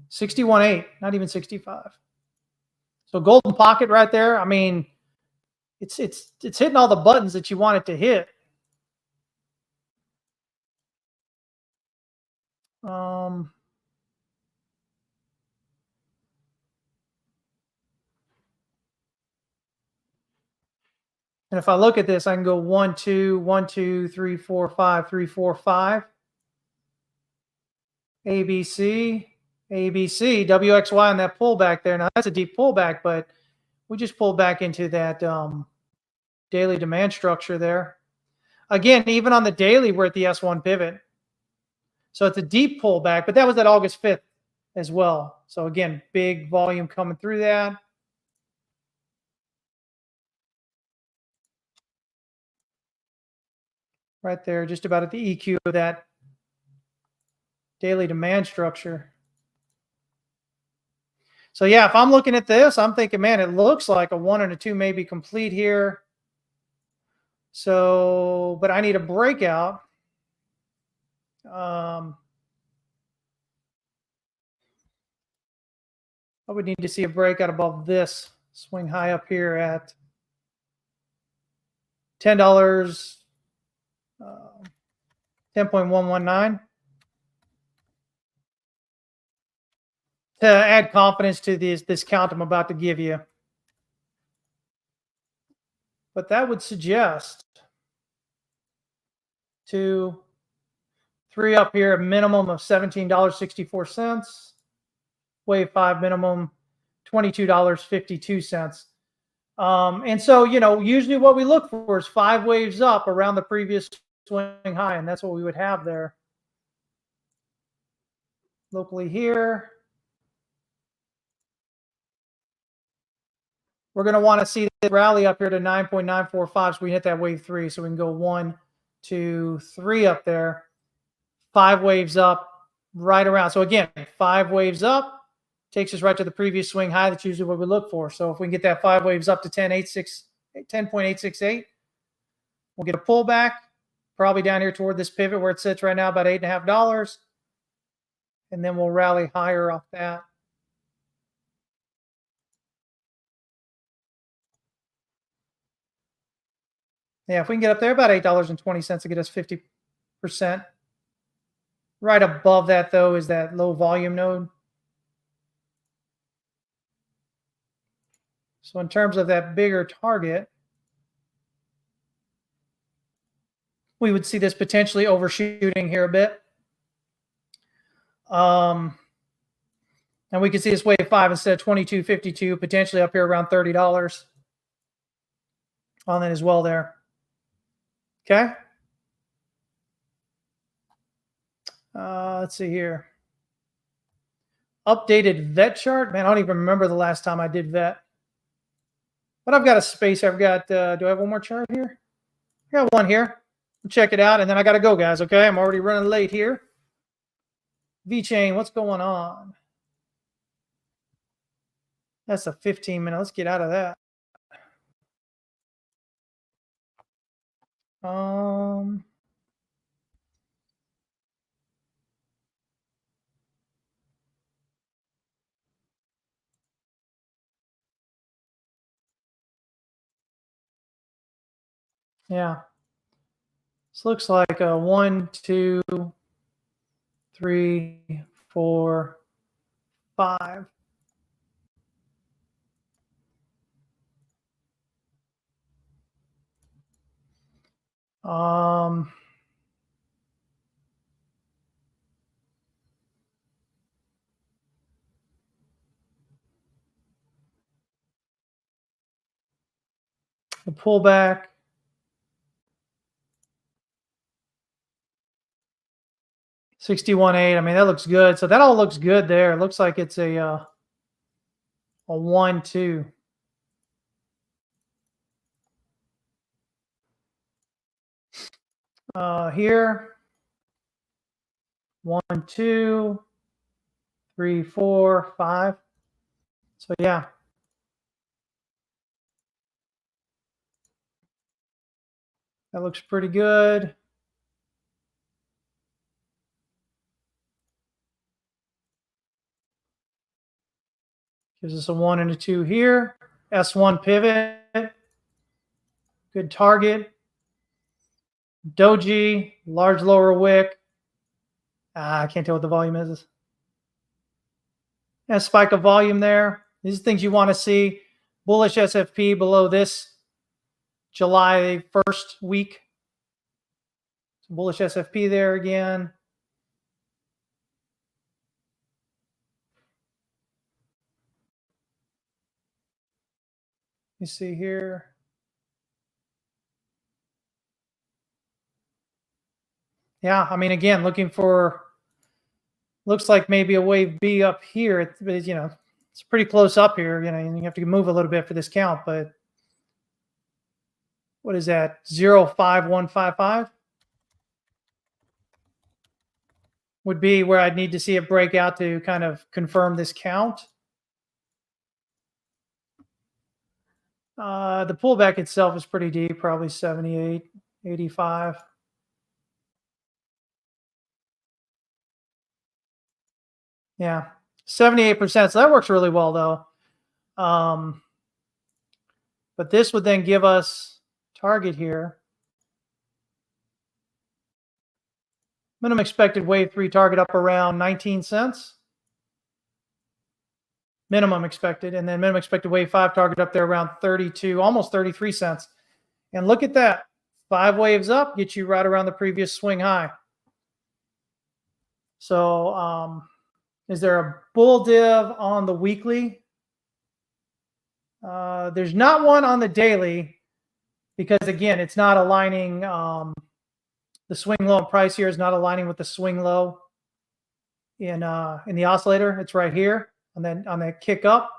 61.8, not even 65. So golden pocket right there. I mean, it's hitting all the buttons that you want it to hit. And if I look at this, I can go 1, 2, 1, 2, 3, 4, 5, 3, 4, 5. ABC, ABC, WXY on that pullback there. Now that's a deep pullback, but we just pulled back into that daily demand structure there. Again, even on the daily, we're at the S1 pivot. So it's a deep pullback, but that was at August 5th as well. So again, big volume coming through that. Right there, just about at the EQ of that daily demand structure. So yeah, if I'm looking at this, I'm thinking, man, it looks like a 1 and a 2 may be complete here. So, but I need a breakout. I would need to see a breakout above this swing high up here at $10, 10.119. To add confidence to this count I'm about to give you. But that would suggest 2, 3 up here, a minimum of $17.64. Wave 5 minimum, $22.52. And so, you know, usually what we look for is 5 waves up around the previous swing high, and that's what we would have there. Locally here, we're going to want to see the rally up here to 9.945 so we hit that wave 3. So we can go 1, 2, 3 up there. 5 waves up right around. So again, 5 waves up takes us right to the previous swing high. That's usually what we look for. So if we can get that 5 waves up to 10.868, we'll get a pullback, probably down here toward this pivot where it sits right now, about $8.50. And then we'll rally higher off that. Yeah, if we can get up there, about $8.20 to get us 50%. Right above that, though, is that low volume node. So in terms of that bigger target, we would see this potentially overshooting here a bit. And we can see this wave 5 instead of $22.52, potentially up here around $30 on that as well there. Okay. Let's see here. Updated vet chart. Man, I don't even remember the last time I did vet. But I've got a space. I've got, do I have one more chart here? I got one here. Check it out, and then I got to go, guys. Okay, I'm already running late here. V-chain, what's going on? That's a 15-minute. Let's get out of that. Yeah. This looks like a 1, 2, 3, 4, 5. The pullback. $61.8. I mean, that looks good. So that all looks good there. It looks like it's a 1, 2. Here, 1, 2, 3, 4, 5. So yeah. That looks pretty good. Gives us a 1 and a 2 here. S1 pivot. Good target. Doji, large lower wick. I can't tell what the volume is. A spike of volume there. These are things you want to see. Bullish SFP below this July 1st week. So bullish SFP there again. You see here. Yeah, I mean, again, looking for, looks like maybe a wave B up here. It's, you know, it's pretty close up here. You know, you have to move a little bit for this count, but what is that? 05155 would be where I'd need to see it break out to kind of confirm this count. The pullback itself is pretty deep, probably 78, 85. Yeah, 78%. So that works really well, though. But this would then give us target here. Minimum expected wave 3 target up around 19 cents. Minimum expected. And then minimum expected wave 5 target up there around 32, almost 33 cents. And look at that. 5 waves up, get you right around the previous swing high. So is there a bull div on the weekly? There's not one on the daily because, again, it's not aligning. The swing low and price here is not aligning with the swing low in the oscillator. It's right here, and then on the kick up.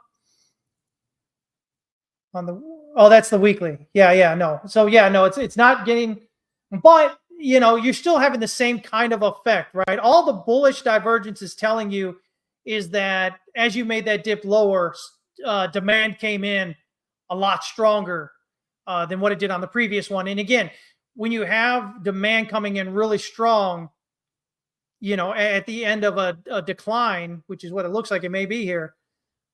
On the, oh, that's the weekly. Yeah, no. So yeah, no, it's not getting, but you know, you're still having the same kind of effect, right? All the bullish divergence is telling you is that as you made that dip lower, demand came in a lot stronger than what it did on the previous one. And again, when you have demand coming in really strong, you know, at the end of a decline, which is what it looks like it may be here,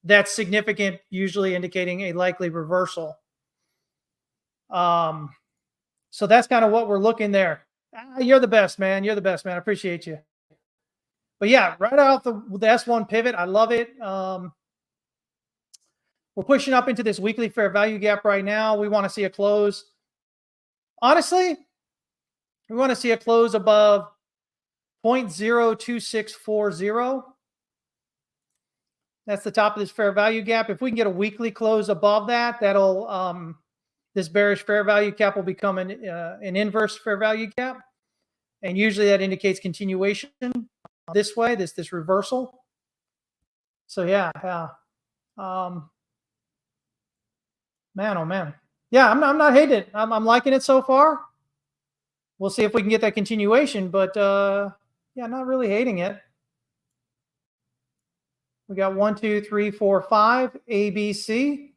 that's significant, usually indicating a likely reversal. So that's kind of what we're looking there. You're the best, man. You're the best, man. I appreciate you. But yeah, right out the S1 pivot, I love it. We're pushing up into this weekly fair value gap right now. We want to see a close. Honestly, we want to see a close above 0.02640. That's the top of this fair value gap. If we can get a weekly close above that, that'll this bearish fair value cap will become an inverse fair value cap. And usually that indicates continuation this way, this reversal. So yeah. Man, oh man. Yeah, I'm not hating it. I'm liking it so far. We'll see if we can get that continuation, but yeah, not really hating it. We got 1, 2, 3, 4, 5, A, B, C.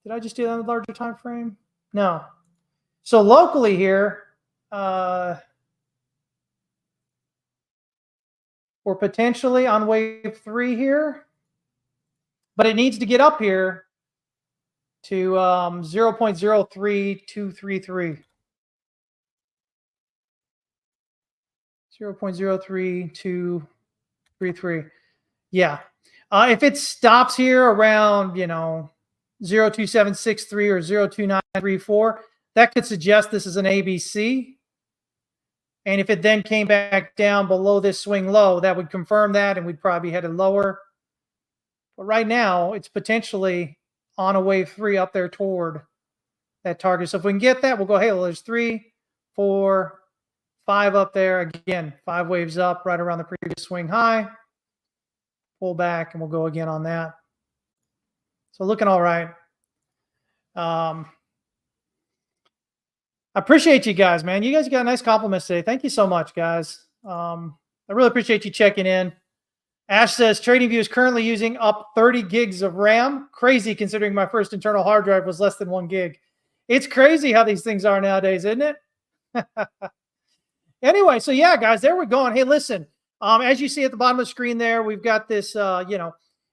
Did I just do that on a larger time frame? No. So locally here, we're potentially on wave 3 here, but it needs to get up here to 0.03233. 0.03233. Yeah. If it stops here around, 0.2763 or 0.2934, that could suggest this is an ABC. And if it then came back down below this swing low, that would confirm that, and we'd probably be headed lower. But right now, it's potentially on a wave 3 up there toward that target. So if we can get that, we'll go, hey, well, there's 3, 4, 5 up there. Again, 5 waves up right around the previous swing high. Pull back, and we'll go again on that. So looking all right. I appreciate you guys, man. You guys got nice compliments today. Thank you so much, guys. I really appreciate you checking in. Ash says, TradingView is currently using up 30 gigs of RAM. Crazy considering my first internal hard drive was less than 1 gig. It's crazy how these things are nowadays, isn't it? Anyway, so yeah, guys, there we're going. Hey, listen, as you see at the bottom of the screen there, we've got this,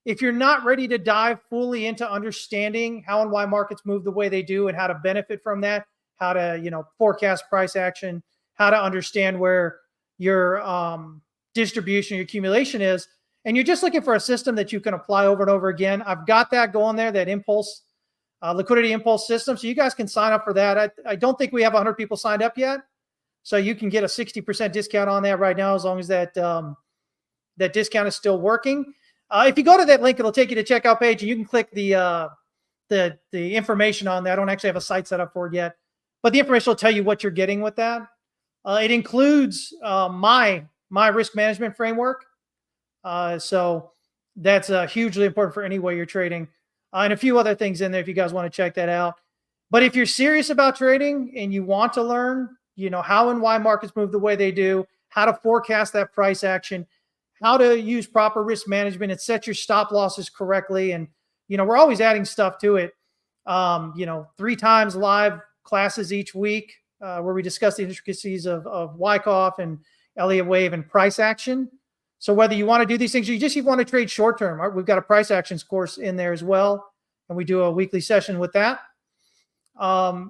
if you're not ready to dive fully into understanding how and why markets move the way they do and how to benefit from that, how to, forecast price action, how to understand where your distribution, your accumulation is, and you're just looking for a system that you can apply over and over again, I've got that going there, that impulse, liquidity impulse system. So you guys can sign up for that. I don't think we have 100 people signed up yet. So you can get a 60% discount on that right now, as long as that that discount is still working. If you go to that link, it'll take you to checkout page, and you can click the information on that. I don't actually have a site set up for it yet, but the information will tell you what you're getting with that. It includes my risk management framework. So that's hugely important for any way you're trading, and a few other things in there if you guys want to check that out. But if you're serious about trading and you want to learn, how and why markets move the way they do, how to forecast that price action, how to use proper risk management and set your stop losses correctly. And, we're always adding stuff to it. 3 times live classes each week where we discuss the intricacies of Wyckoff and Elliott wave and price action. So whether you want to do these things, or you just want to trade short term, right? We've got a price actions course in there as well. And we do a weekly session with that.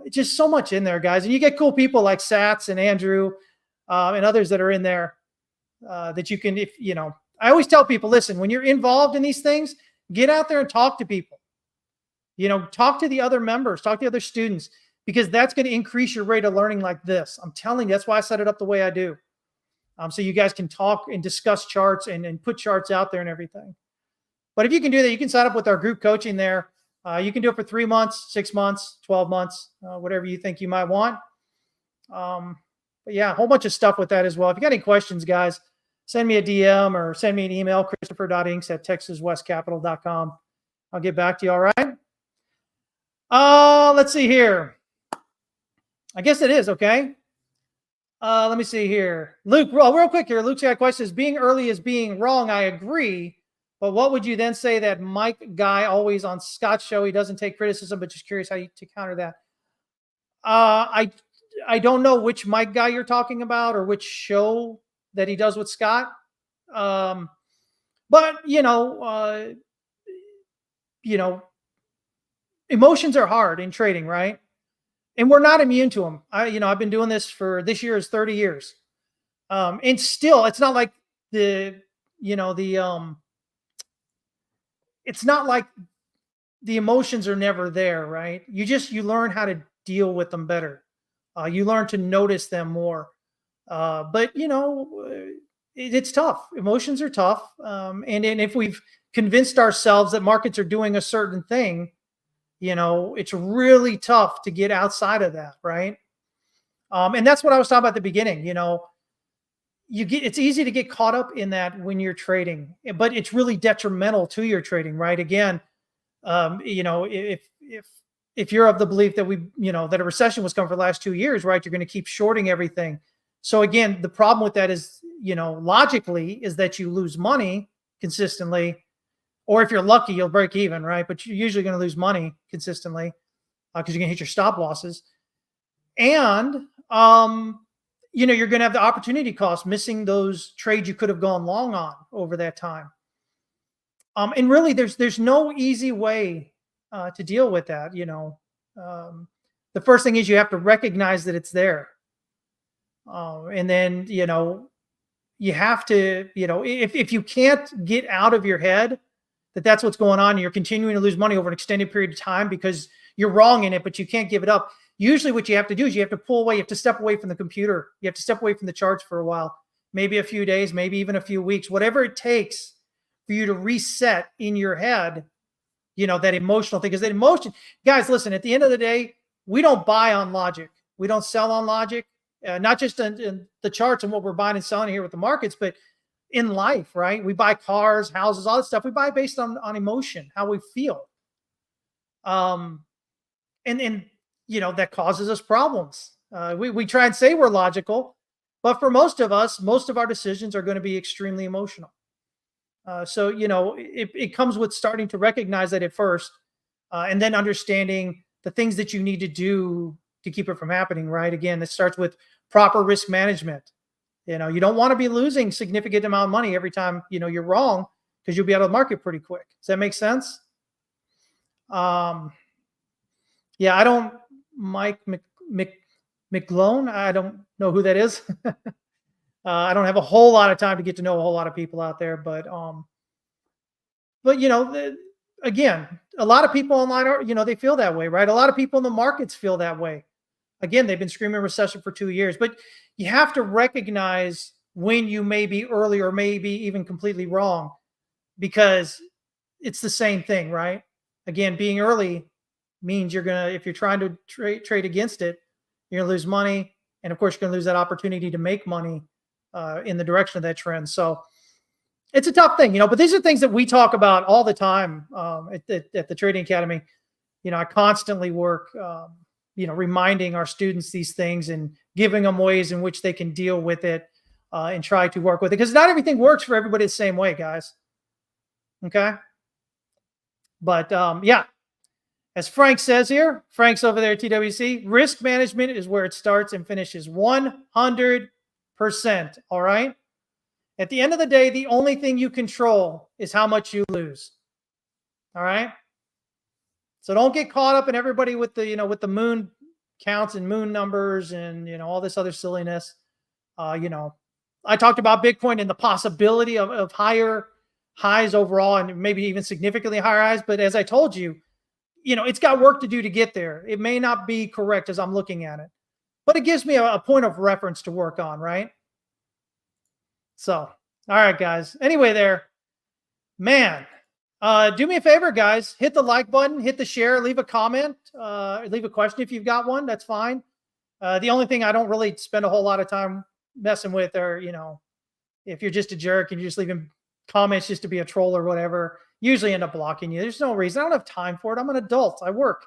Just so much in there, guys. And you get cool people like Sats and Andrew and others that are in there that you can, I always tell people, listen, when you're involved in these things, get out there and talk to people. Talk to the other members, talk to the other students, because that's going to increase your rate of learning like this. I'm telling you, that's why I set it up the way I do. So you guys can talk and discuss charts and put charts out there and everything. But if you can do that, you can sign up with our group coaching there. You can do it for 3 months, 6 months, 12 months, whatever you think you might want. But yeah, a whole bunch of stuff with that as well. If you got any questions, guys, send me a DM or send me an email, christopher.inks@texaswestcapital.com. I'll get back to you. All right. Let's see here. I guess it is. Okay. Let me see here. Luke, real quick here. Luke's got a question. Being early is being wrong. I agree. But what would you then say that Mike guy always on Scott's show? He doesn't take criticism, but just curious how you to counter that. I don't know which Mike guy you're talking about or which show that he does with Scott. But emotions are hard in trading, right? And we're not immune to them. I've been doing this for this year is 30 years. And still, it's not like it's not like the emotions are never there, right? You learn how to deal with them better. You learn to notice them more. But it's tough. Emotions are tough. And if we've convinced ourselves that markets are doing a certain thing, it's really tough to get outside of that, right? And that's what I was talking about at the beginning. It's easy to get caught up in that when you're trading, but it's really detrimental to your trading, right? Again, if you're of the belief that that a recession was coming for the last 2 years, right? You're going to keep shorting everything. So again, the problem with that is, logically, is that you lose money consistently, or if you're lucky, you'll break even, right? But you're usually going to lose money consistently because you're going to hit your stop losses. And, you're going to have the opportunity cost, missing those trades you could have gone long on over that time. And really, there's no easy way to deal with that. The first thing is you have to recognize that it's there. And then, you have to, if you can't get out of your head that that's what's going on, and you're continuing to lose money over an extended period of time because you're wrong in it, but you can't give it up. Usually what you have to do is you have to pull away. You have to step away from the computer. You have to step away from the charts for a while, maybe a few days, maybe even a few weeks, whatever it takes for you to reset in your head, that emotional thing. Because that emotion, guys, listen, at the end of the day, we don't buy on logic. We don't sell on logic, not just in the charts and what we're buying and selling here with the markets, but in life, right? We buy cars, houses, all that stuff. We buy based on emotion, how we feel. And that causes us problems. We try and say we're logical, but for most of us, most of our decisions are going to be extremely emotional. So it comes with starting to recognize that at first, and then understanding the things that you need to do to keep it from happening, right? Again, it starts with proper risk management. You don't want to be losing significant amount of money every time, you're wrong, because you'll be out of the market pretty quick. Does that make sense? Yeah, I don't, Mike McGlone, I don't know who that is. I don't have a whole lot of time to get to know a whole lot of people out there, but again, a lot of people online are, they feel that way, right? A lot of people in the markets feel that way. Again, they've been screaming recession for 2 years, but you have to recognize when you may be early or maybe even completely wrong, because it's the same thing, right? Again, being early means if you're trying to trade against it, you're going to lose money. And of course, you're going to lose that opportunity to make money in the direction of that trend. So it's a tough thing, but these are things that we talk about all the time at the Trading Academy. I constantly work, reminding our students these things and giving them ways in which they can deal with it and try to work with it. Because not everything works for everybody the same way, guys. Okay. But yeah, as Frank says here, Frank's over there at TWC, risk management is where it starts and finishes 100%. All right. At the end of the day, the only thing you control is how much you lose. All right. So don't get caught up in everybody with the moon counts and moon numbers and, all this other silliness. I talked about Bitcoin and the possibility of higher highs overall, and maybe even significantly higher highs. But as I told you, it's got work to do to get there. It may not be correct as I'm looking at it, but it gives me a point of reference to work on, right? So, all right, guys. Anyway, man, do me a favor, guys. Hit the like button, hit the share, leave a comment, leave a question if you've got one. That's fine. The only thing I don't really spend a whole lot of time messing with are, if you're just a jerk and you're just leaving comments just to be a troll or whatever, usually end up blocking you. There's no reason. I don't have time for it. I'm an adult. I work.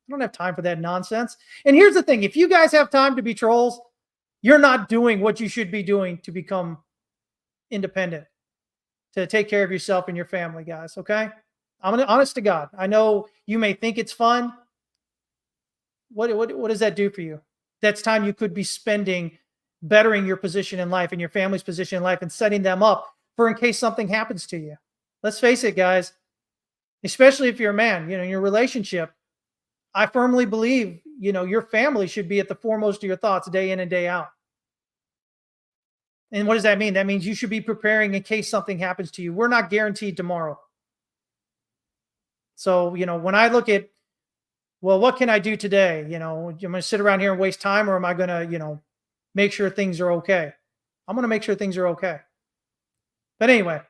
I don't have time for that nonsense. And here's the thing. If you guys have time to be trolls, you're not doing what you should be doing to become independent, to take care of yourself and your family, guys. Okay. I'm honest to God. I know you may think it's fun. What does that do for you? That's time you could be spending bettering your position in life and your family's position in life and setting them up for in case something happens to you. Let's face it, guys, especially if you're a man, in your relationship, I firmly believe, your family should be at the foremost of your thoughts day in and day out. And what does that mean? That means you should be preparing in case something happens to you. We're not guaranteed tomorrow. So, when I look at, well, what can I do today? I'm going to sit around here and waste time, or am I going to, make sure things are okay? I'm going to make sure things are okay. But anyway,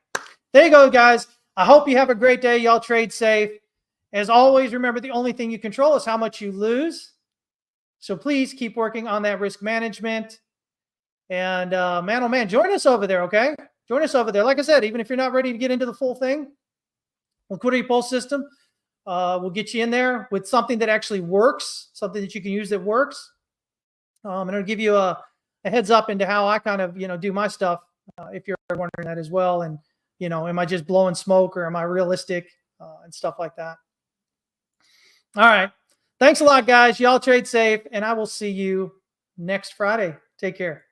there you go, guys. I hope you have a great day. Y'all trade safe. As always, remember the only thing you control is how much you lose. So please keep working on that risk management. And man, oh man, join us over there, okay? Join us over there. Like I said, even if you're not ready to get into the full thing, Liquidity Pulse System will get you in there with something that actually works, something that you can use that works. And it'll give you a heads up into how I kind of, do my stuff, if you're wondering that as well. And, am I just blowing smoke or am I realistic and stuff like that? All right. Thanks a lot, guys. Y'all trade safe, and I will see you next Friday. Take care.